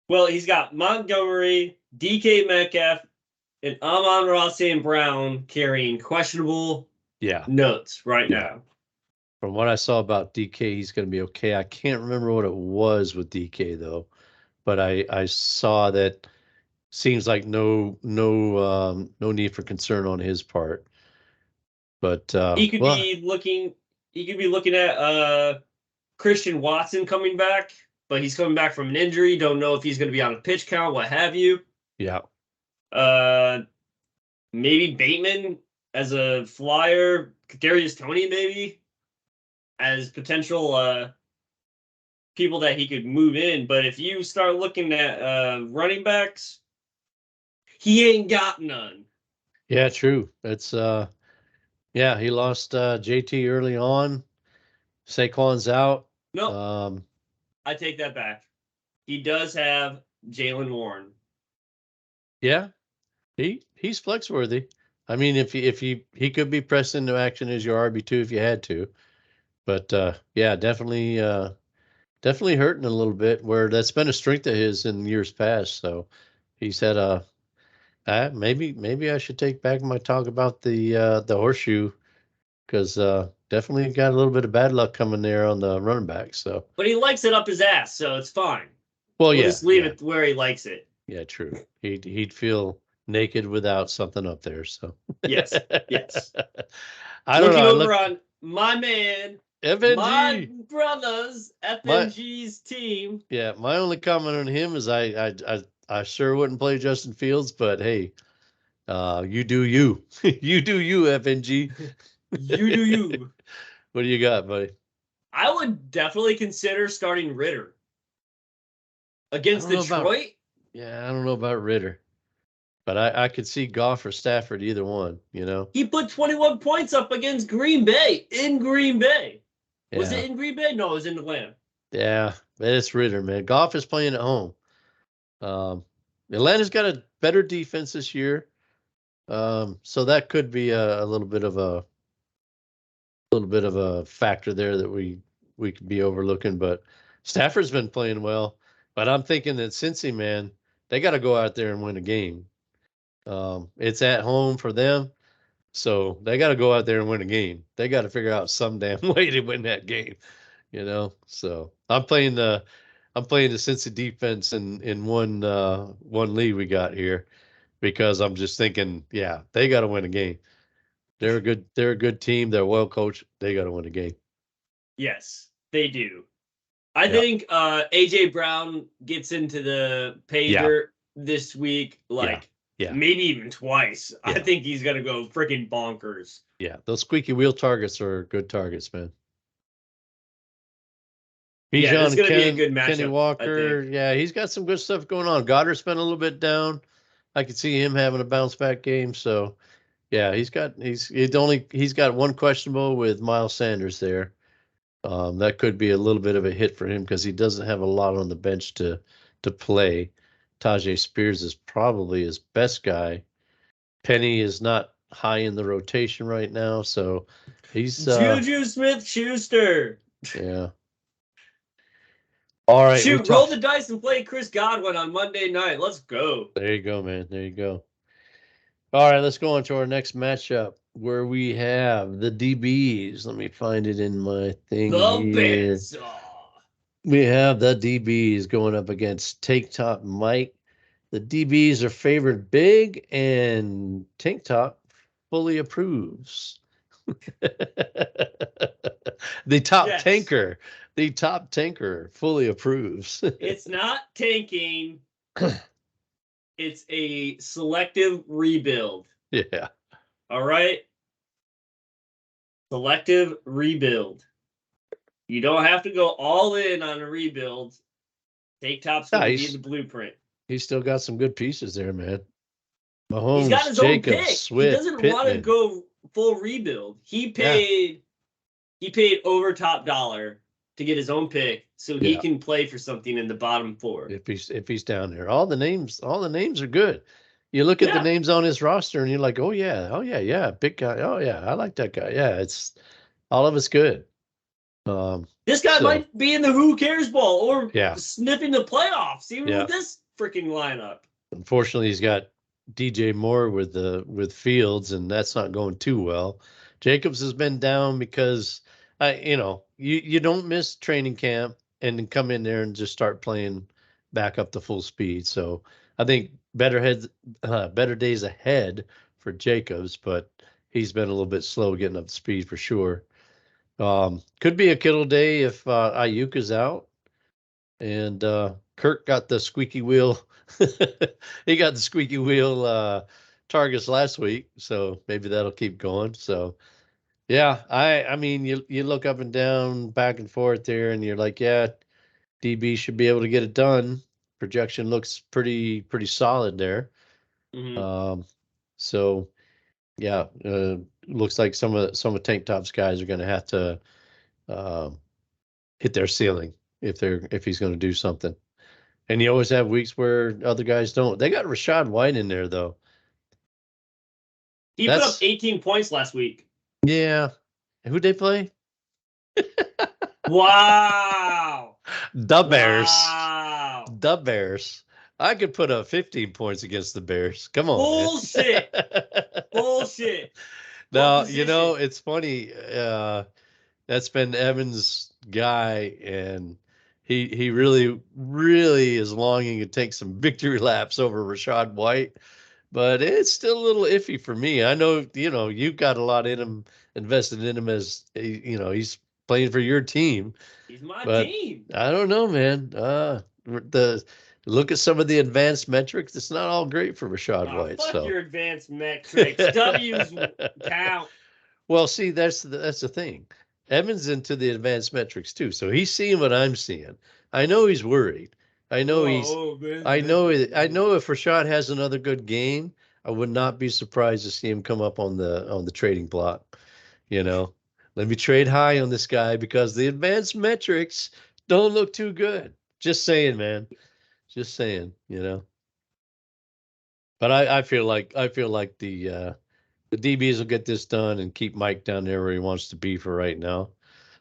Well, he's got Montgomery, DK Metcalf, and Amon-Ra St. Brown carrying questionable Yeah. notes right Yeah. now. From what I saw about DK, he's going to be okay. I can't remember what it was with DK though, but I saw that seems like no need for concern on his part. But He could well, be looking. He could be looking at Christian Watson coming back, but he's coming back from an injury. Don't know if he's going to be on a pitch count, what have you. yeah. Uh, maybe Bateman as a flyer, Kadarius Toney maybe as potential people that he could move in. But if you start looking at running backs, he ain't got none. Yeah, true. It's yeah, he lost JT early on. Saquon's out. Nope, Um, I take that back. He does have Jalen Warren. yeah, he's flex worthy. I mean, if he could be pressed into action as your RB2 if you had to. But yeah, definitely hurting a little bit where that's been a strength of his in years past. So he's had maybe I should take back my talk about the horseshoe because definitely got a little bit of bad luck coming there on the running back. So But he likes it up his ass, so it's fine. well, We'll yeah, just leave yeah, it where he likes it. yeah, true. He'd feel naked without something up there. So Yes, yes. I don't Looking know. I over look on my man, my FNG. brothers, My FNG's team. Yeah, my only comment on him is I sure wouldn't play Justin Fields, but hey, you do you. You do you, FNG. You do you. What do you got, buddy? I would definitely consider starting Ritter I against don't know about Detroit. I don't know about Ritter, but I could see Goff or Stafford, either one. He put 21 points up against Green Bay in Green Bay. Was Yeah. it in Green Bay? No, it was in Atlanta. Yeah, but it's Ritter, man. Goff is playing at home. Um, Atlanta's got a better defense this year. So that could be a little bit of a factor there that we could be overlooking. But Stafford's been playing well. But I'm thinking that Cincy, man, they got to go out there and win a game. It's at home for them, so they got to go out there and win a game. They got to figure out some damn way to win that game. So I'm playing the Cincy defense in one lead we got here because I'm just thinking, yeah, they got to win a game. They're a good team. They're well coached. They got to win a game. Yes, they do. I Yeah. think AJ Brown gets into the Yeah. pager this week. Yeah. Like Yeah. Maybe even twice. I Yeah. think he's going to go freaking bonkers. Yeah. Those squeaky wheel targets are good targets, man. Yeah, this Bijan is and going to be a good Kenny matchup, I Walker. think. Yeah, he's got some good stuff going on. Goddard's been a little bit down. I could see him having a bounce back game. So yeah, he's got one questionable with Miles Sanders there. That could be a little bit of a hit for him because he doesn't have a lot on the bench to play. Tajay Spears is probably his best guy. Penny is not high in the rotation right now, so he's Juju Smith-Schuster. yeah. All right, we Shoot, roll the talked. dice and play Chris Godwin on Monday night. Let's go. There you go, man. There you go. All right, let's go on to our next matchup where we have the DBs. Let me find it in my thing The here. Bandsaw. We have the DBs going up against Tank Top Mike. The DBs are favored big, and Tank Top fully approves. The top Yes. tanker, the top tanker fully approves. It's not tanking. It's a selective rebuild. Yeah. All right? Selective rebuild. You don't have to go all in on a rebuild. Take Top's going to be the blueprint. He's still got some good pieces there, man. He's got Mahomes, his own Jacobs, pick. He Swift, doesn't want to Pittman. go full rebuild. He Yeah. paid over top dollar to get his own pick so he Yeah. can play for something in the bottom four. If he's down there. All the names are good. You look at the Yeah. names on his roster and you're like, oh yeah, big guy. Oh yeah, I like that guy. Yeah, it's all of it's good. This guy might be in the Who Cares Bowl or Yeah. sniffing the playoffs, even Yeah. with this freaking lineup. Unfortunately, he's got DJ Moore with Fields, and that's not going too well. Jacobs has been down because you don't miss training camp and then come in there and just start playing back up to full speed. So I think better days ahead for Jacobs, but he's been a little bit slow getting up to speed for sure. Could be a Kittle day if Ayuk is out. And Kirk got the squeaky wheel. He got the squeaky wheel targets last week, so maybe that'll keep going. So yeah, I mean you look up and down, back and forth there, and you're like, yeah, DB should be able to get it done. Projection looks pretty solid there. Mm-hmm. So yeah, looks like some of Tank Top's guys are going to have to uh, hit their ceiling if he's going to do something. And you always have weeks where other guys don't. They got Rashad White in there though. He put up 18 points last week. Yeah. Who'd they play? Wow. The Bears. Wow. The Bears. I could put up 15 points against the Bears. Come on, Bullshit. man. Bullshit. Now, it's funny. That's been Evan's guy, and he really is longing to take some victory laps over Rashad White, but it's still a little iffy for me. I know, you've got a lot in him, invested in him as, he's playing for your team. He's my But team. I don't know, man. The look at some of the advanced metrics. It's not all great for Rashad White. Fuck So your advanced metrics. W's count. Well, see, that's the thing. Evan's into the advanced metrics too, so he's seeing what I'm seeing. I know he's worried. I know I know if Rashad has another good game, I would not be surprised to see him come up on the trading block. Let me trade high on this guy because the advanced metrics don't look too good. Just saying, man. Just saying. But I feel like the DBs will get this done and keep Mike down there where he wants to be for right now.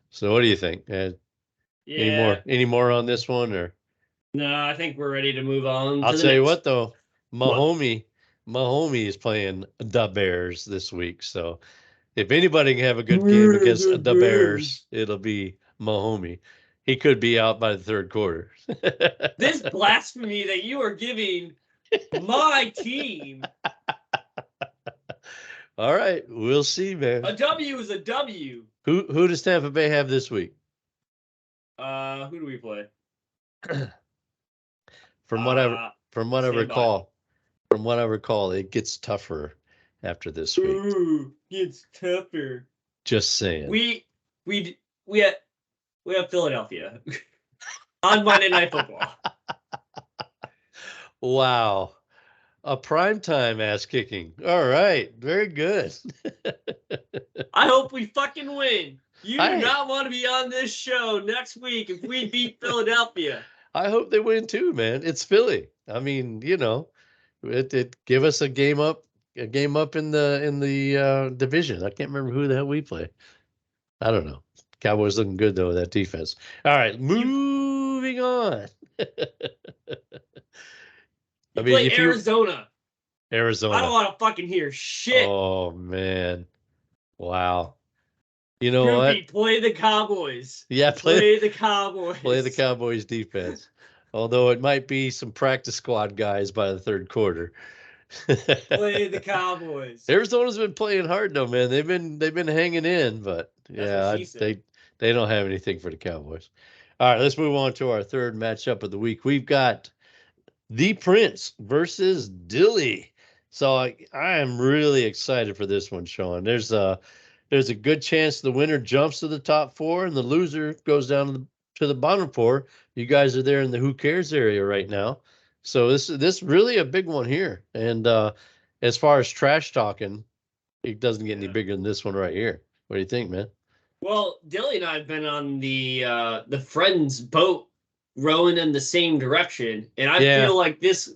So what do you think? Yeah. Any more on this one or? No, I think we're ready to move on. I'll to the tell you next. what though, Mahomie is playing the Bears this week. So if anybody can have a good game against the Bears, it'll be Mahomie. He could be out by the third quarter. This blasphemy that you are giving my team. All right, we'll see, man. A W is a W. Who does Tampa Bay have this week? Who do we play? From what I recall, From what I recall, it gets tougher after this week. Ooh, it's tougher. Just saying. We we we have Philadelphia on Monday Night Football. Wow. A primetime ass kicking. All right. Very good. I hope we fucking win. You do I not want to be on this show next week if we beat Philadelphia. I hope they win too, man. It's Philly. I mean, it give us a game up in the division. I can't remember who the hell we play. I don't know. Cowboys looking good though with that defense. All right, You moving on. I you mean, play if you Arizona. I don't Arizona. want to fucking hear shit. Oh man. Wow. You know what? Groupie, play the Cowboys. Yeah, Play the play the Cowboys. Cowboys defense. Although it might be some practice squad guys by the third quarter. Play the Cowboys. Arizona's been playing hard though, man. They've been hanging in, but That's what yeah, she said. they don't have anything for the Cowboys. All right, let's move on to our third matchup of the week. We've got the Prince versus Dilly. So I am really excited for this one, Sean. There's a good chance the winner jumps to the top four and the loser goes down to the bottom four. You guys are there in the who cares area right now. So this really a big one here. And as far as trash talking, it doesn't get any Yeah. bigger than this one right here. What do you think, man? Well, Dilly and I have been on the friends boat rowing in the same direction, and I Yeah. feel like this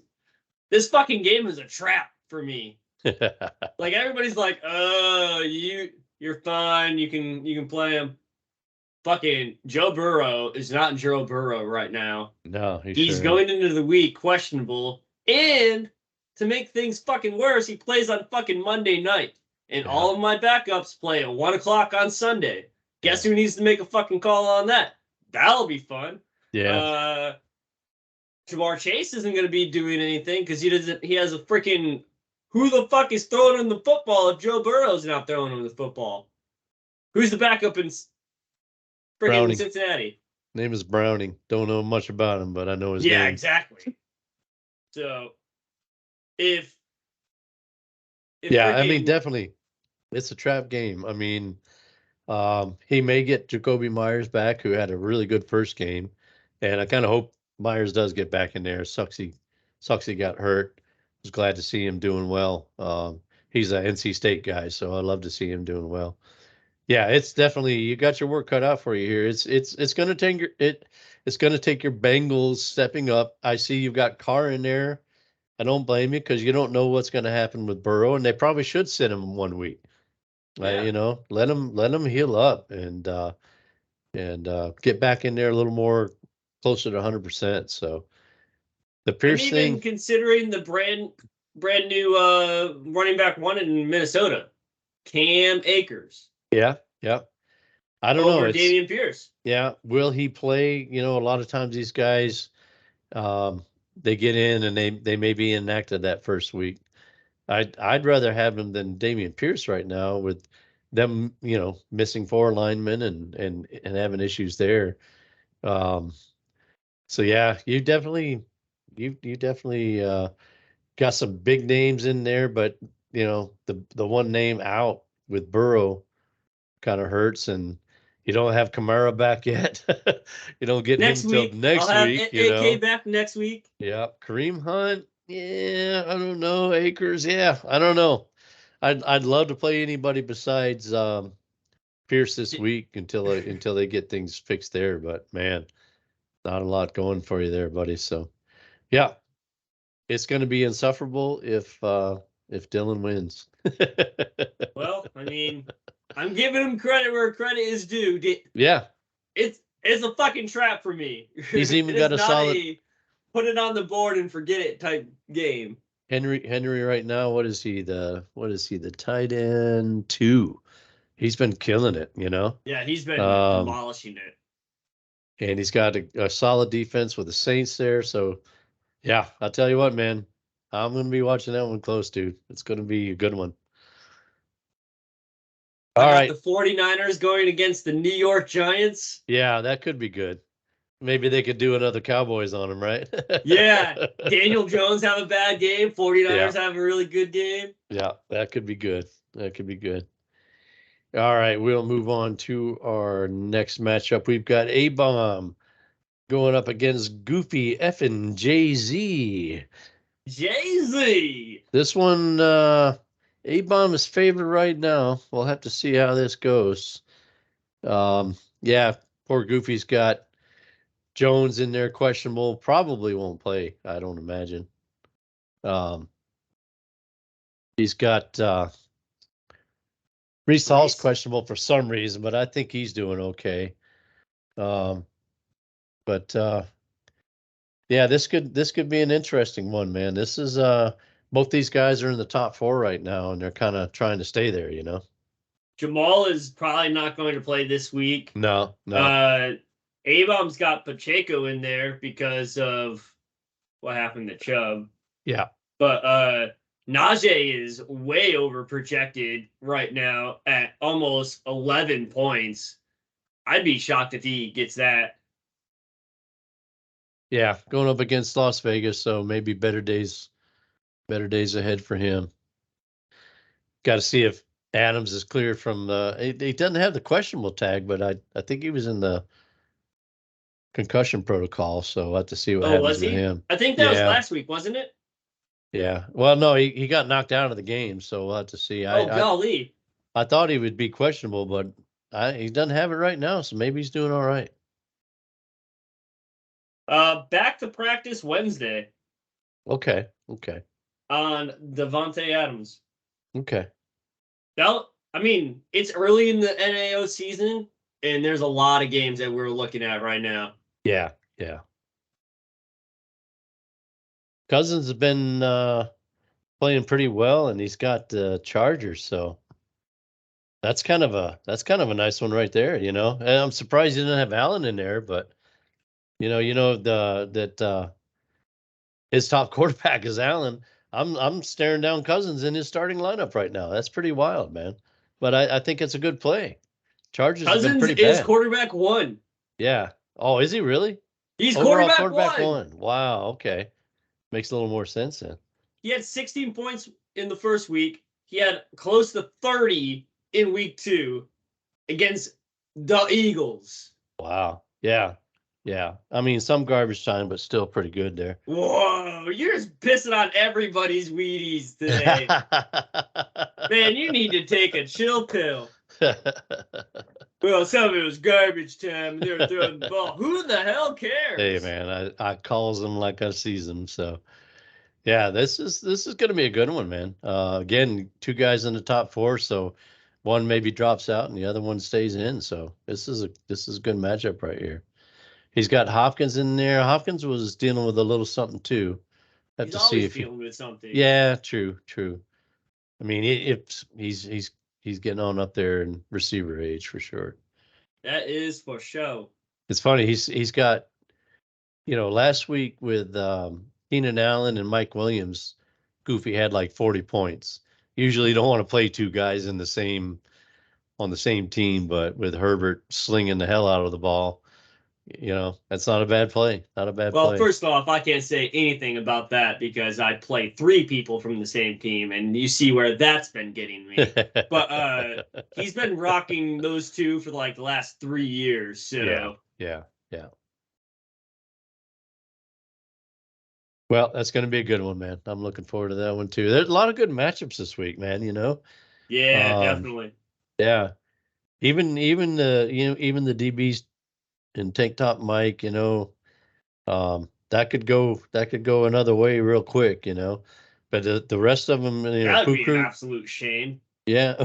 fucking game is a trap for me. Like everybody's like, you're fine, you can play him. Fucking Joe Burrow is not Joe Burrow right now. No, he He's sure going ain't. into the week questionable, and to make things fucking worse, he plays on fucking Monday night, and Yeah. all of my backups play at 1 o'clock on Sunday. Guess Yeah. who needs to make a fucking call on that? That'll be fun. Yeah. Uh, Jamar Chase isn't going to be doing anything because he doesn't. He has a freaking. Who the fuck is throwing him the football if Joe Burrow's not throwing him the football? Who's the backup in freaking Browning. Cincinnati? Name is Browning. Don't know much about him, but I know his Yeah, name. exactly. So if Yeah, I mean, freaking definitely, it's a trap game. I mean, he may get Jacoby Myers back, who had a really good first game, and I kind of hope Myers does get back in there. Sucks he got hurt. Was glad to see him doing well. He's an NC State guy, so I love to see him doing well. Yeah, it's definitely you got your work cut out for you here. It's going to take it's going to take your Bengals stepping up. I see you've got Carr in there. I don't blame you because you don't know what's going to happen with Burrow, and they probably should sit him 1 week. yeah, Let him heal up and get back in there a little more closer to 100%. So the I'm Pierce even thing, considering the brand new running back one in Minnesota, Cam Akers yeah, yeah. I don't know. over It's Damian Pierce. yeah. Will he play? A lot of times these guys, um, they get in and they may be inactive that first week. I'd rather have him than Damian Pierce right now with them, missing four linemen and having issues there. Um, so yeah, you definitely got some big names in there, but the one name out with Burrow kind of hurts, and you don't have Kamara back yet. You don't get him Next till week, I'll next have week, AK back next week. Yeah, Kareem Hunt. Yeah, I don't know. Akers. Yeah, I don't know. I'd love to play anybody besides Pierce this week until they get things fixed there. But man, not a lot going for you there, buddy. So yeah, it's going to be insufferable if Dylan wins. Well, I mean, I'm giving him credit where credit is due. Yeah, It's a fucking trap for me. he's even It got is a not solid a put it on the board and forget it type game. Henry right now. What is he? The tight end two. He's been killing it. Yeah, he's been Um, demolishing it. and he's got a solid defense with the Saints there. So yeah, I'll tell you what, man, I'm gonna be watching that one close, dude. It's gonna be a good one. I All got right. the 49ers going against the New York Giants. Yeah, that could be good. maybe they could do another Cowboys on him, right? Yeah, Daniel Jones have a bad game. 49ers Yeah, have a really good game. yeah, that could be good. That could be good. All right, we'll move on to our next matchup. We've got A-Bomb going up against Goofy effing Jay-Z. Jay-Z. This one, A-Bomb is favored right now. We'll have to see how this goes. Yeah, poor Goofy's got Jones in there, questionable. Probably won't play, I don't imagine. Um, he's got Brees Hall's Reese. questionable for some reason, but I think he's doing okay. Um, but yeah, this could be an interesting one, man. This is both these guys are in the top four right now, and they're kind of trying to stay there, you know. Jamal is probably not going to play this week. No, no. Uh, Abom's got Pacheco in there because of what happened to Chubb. Yeah. But Najee is way over projected right now at almost 11 points. I'd be shocked if he gets that. Yeah, going up against Las Vegas, so maybe better days ahead for him. Got to see if Adams is cleared from he doesn't have the questionable tag, but I think he was in the concussion protocol, so we'll have to see what Oh, happens was with he? him. I think that was Yeah, last week, wasn't it? yeah. Well, no, he got knocked out of the game, so we'll have to see. Oh, I golly. I thought he would be questionable, but he doesn't have it right now, so maybe he's doing all right. Back to practice Wednesday Okay, okay, on Devontae Adams. okay. That, I mean, it's early in the NAO season, and there's a lot of games that we're looking at right now. Yeah, yeah. Cousins has been playing pretty well, and he's got the Chargers, so that's kind of a nice one right there, you know. And I'm surprised he didn't have Allen in there, but that his top quarterback is Allen. I'm staring down Cousins in his starting lineup right now. That's pretty wild, man. But I think it's a good play. Chargers have been Cousins pretty is bad. quarterback one. Yeah. Oh, is he really? He's Overall quarterback quarterback one. one. Wow. Okay. Makes a little more sense then. He had 16 points in the first week. He had close to 30 in week 2 against the Eagles. Wow. Yeah. Yeah. I mean, some garbage time, but still pretty good there. Whoa, you're just pissing on everybody's Wheaties today. Man, you need to take a chill pill. Well, some of it was garbage time and they were throwing the ball. Who the hell Hey cares? man, I calls them like I sees them. So yeah, this is gonna be a good one, man. Again, two guys in the top four, so one maybe drops out and the other one stays in. So this is a good matchup right here. He's got Hopkins in there. Hopkins was dealing with a little something too. Have He's to see always if he. dealing with something. Yeah, true, true. I mean, if he's getting on up there in receiver age for sure. That is for show. It's funny. He's got last week with Keenan Allen and Mike Williams, Goofy had like 40 points. Usually, you don't want to play two guys in the same on the same team, but with Herbert slinging the hell out of the ball, that's not a bad play. Not a bad Well, play. first off, I can't say anything about that because I play 3 people from the same team, and you see where that's been getting me. But he's been rocking those two for like the last 3 years. Yeah, So yeah, yeah. Well, that's going to be a good one, man. I'm looking forward to that one too. There's a lot of good matchups this week, man. yeah, Um, definitely. yeah. Even the DBs and tank top Mike, that could go another way real quick. But the rest of them, That would be an Puku, absolute shame. yeah.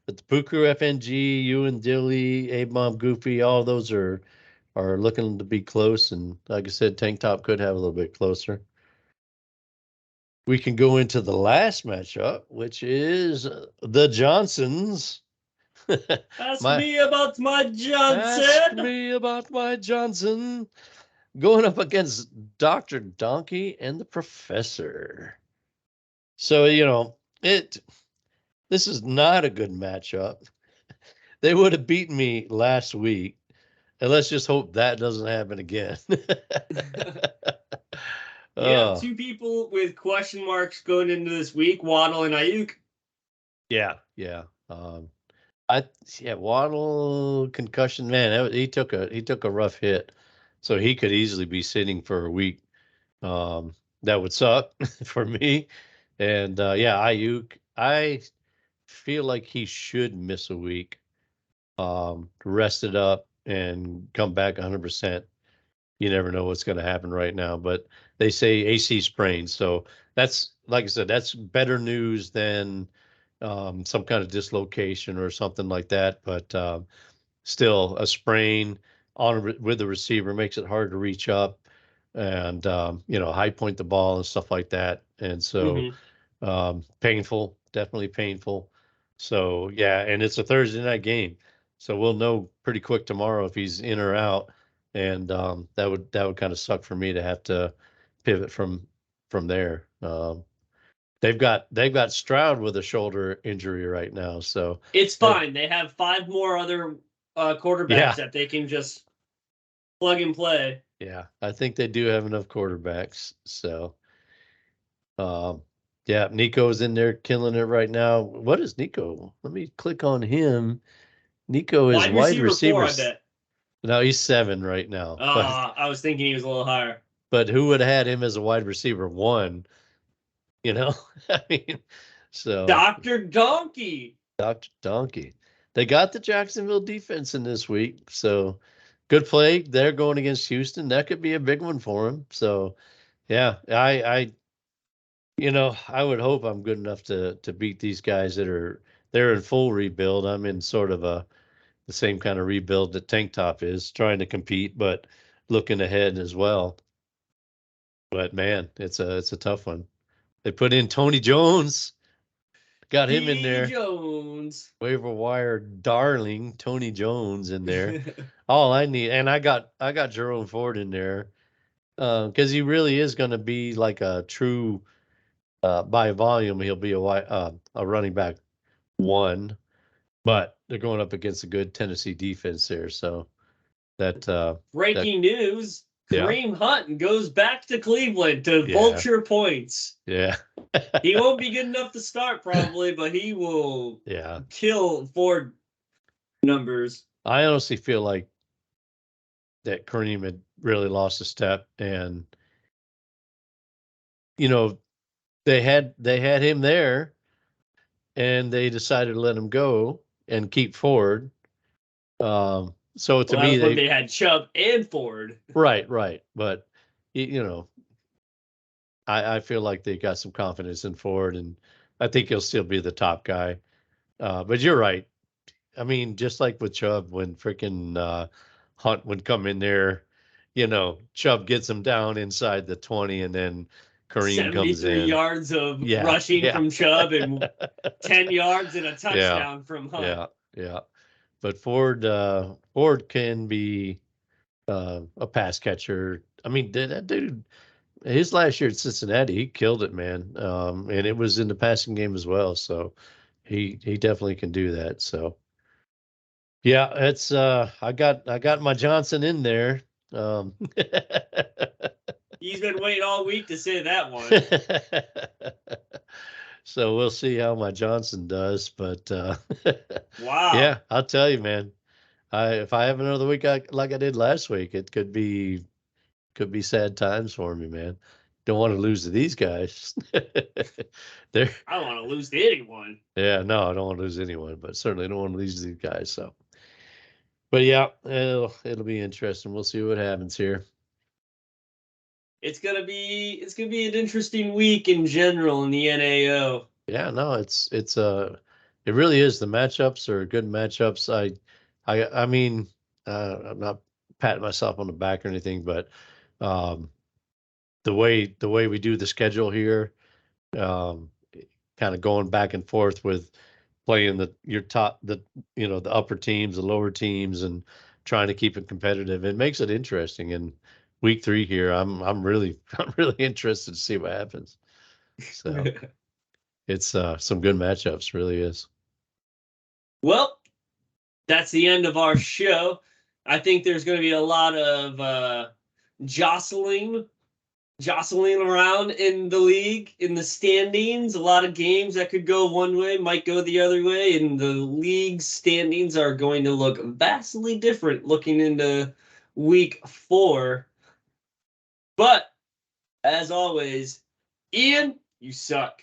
But the Puku FNG, you and Dilly, Abe Mom Goofy, all those are looking to be close. And like I said, tank top could have a little bit closer. We can go into the last matchup, which is the Johnsons. Ask my me about my Ask Johnson. me about my Johnson. Going up against Dr. Donkey and the Professor. So, this is not a good matchup. They would have beaten me last week. And let's just hope that doesn't happen again. Yeah, Oh, two people with question marks going into this week, Waddle and Ayuk. yeah, yeah. I yeah, Waddle concussion, man. He took a rough hit, so he could easily be sitting for a week. That would suck for me. And yeah, Ayuk, I feel like he should miss a week, rest it up, and come back 100%. You never know what's going to happen right now, but they say AC sprain. So that's, like I said, that's better news than some kind of dislocation or something like that. But still, a sprain with the receiver makes it hard to reach up and high point the ball and stuff like that. And so Mm-hmm. painful, definitely painful. So yeah, and it's a Thursday night game, so we'll know pretty quick tomorrow if he's in or out, and that would kind of suck for me to have to pivot from there. They've got Stroud with a shoulder injury right now, so It's that fine. They have five more other quarterbacks yeah, that they can just plug and play. yeah, I think they do have enough quarterbacks. So um, yeah, Nico's in there killing it right now. What is Nico? Let me click on him. Nico is Wide wide receiver four, I receivers. bet. No, he's 7 right now. I was thinking he was a little higher. But who would have had him as a wide receiver 1, you know? I mean, so Dr. Donkey. Dr. Donkey. They got the Jacksonville defense in this week. So good play. They're going against Houston. That could be a big one for him. So yeah, I would hope I'm good enough to beat these guys they're in full rebuild. I'm in sort of the same kind of rebuild that Tank Top is, trying to compete, but looking ahead as well. But man, it's a tough one. They put in Tony Jones, got him in P. there. Jones. Waiver wire darling Tony Jones in there. All I need, and I got Jerome Ford in there because he really is going to be like a true by volume. He'll be a running back 1, but they're going up against a good Tennessee defense there, so that Breaking news. yeah, Kareem Hunt goes back to Cleveland to yeah, vulture points. yeah. He won't be good enough to start probably, but he will Yeah. kill Ford numbers. I honestly feel like that Kareem had really lost a step, and you know they had him there, and they decided to let him go and keep Ford. So to Well, that me, was when they had Chubb and Ford. right, but you know, I feel like they got some confidence in Ford, and I think he'll still be the top guy. But you're right. I mean, just like with Chubb, when freaking Hunt would come in there, Chubb gets him down inside the 20, and then Kareem comes 73 in. yards of Yeah, rushing yeah, from Chubb and 10 yards and a yeah, touchdown from Hunt. yeah, yeah. But Ford can be a pass catcher. I mean, that dude, his last year at Cincinnati, he killed it, man. And it was in the passing game as well. So he definitely can do that. So. Yeah, it's I got my Johnson in there. Um, He's been waiting all week to say that one. so we'll see how my Johnson does, but Wow. yeah, I'll tell you, man. If I have another week like I did last week, it could be sad times for me, man. Don't want to lose to these guys. They're I don't want to lose to anyone. yeah, no, I don't want to lose anyone, but certainly don't want to lose these guys. So, but yeah, it'll be interesting. We'll see what happens here. It's gonna be an interesting week in general in the NAO. Yeah, no, it really is. The matchups are good matchups. I mean, I'm not patting myself on the back or anything, but um, the way we do the schedule here, um, kind of going back and forth with playing the upper teams, the lower teams, and trying to keep it competitive. It makes it interesting. And week 3 here, I'm really I'm really interested to see what happens. So it's some good matchups, really is. Well, that's the end of our show. I think there's going to be a lot of jostling around in the league, in the standings. A lot of games that could go one way might go the other way, and the league standings are going to look vastly different looking into week 4. But as always, Ian, you suck.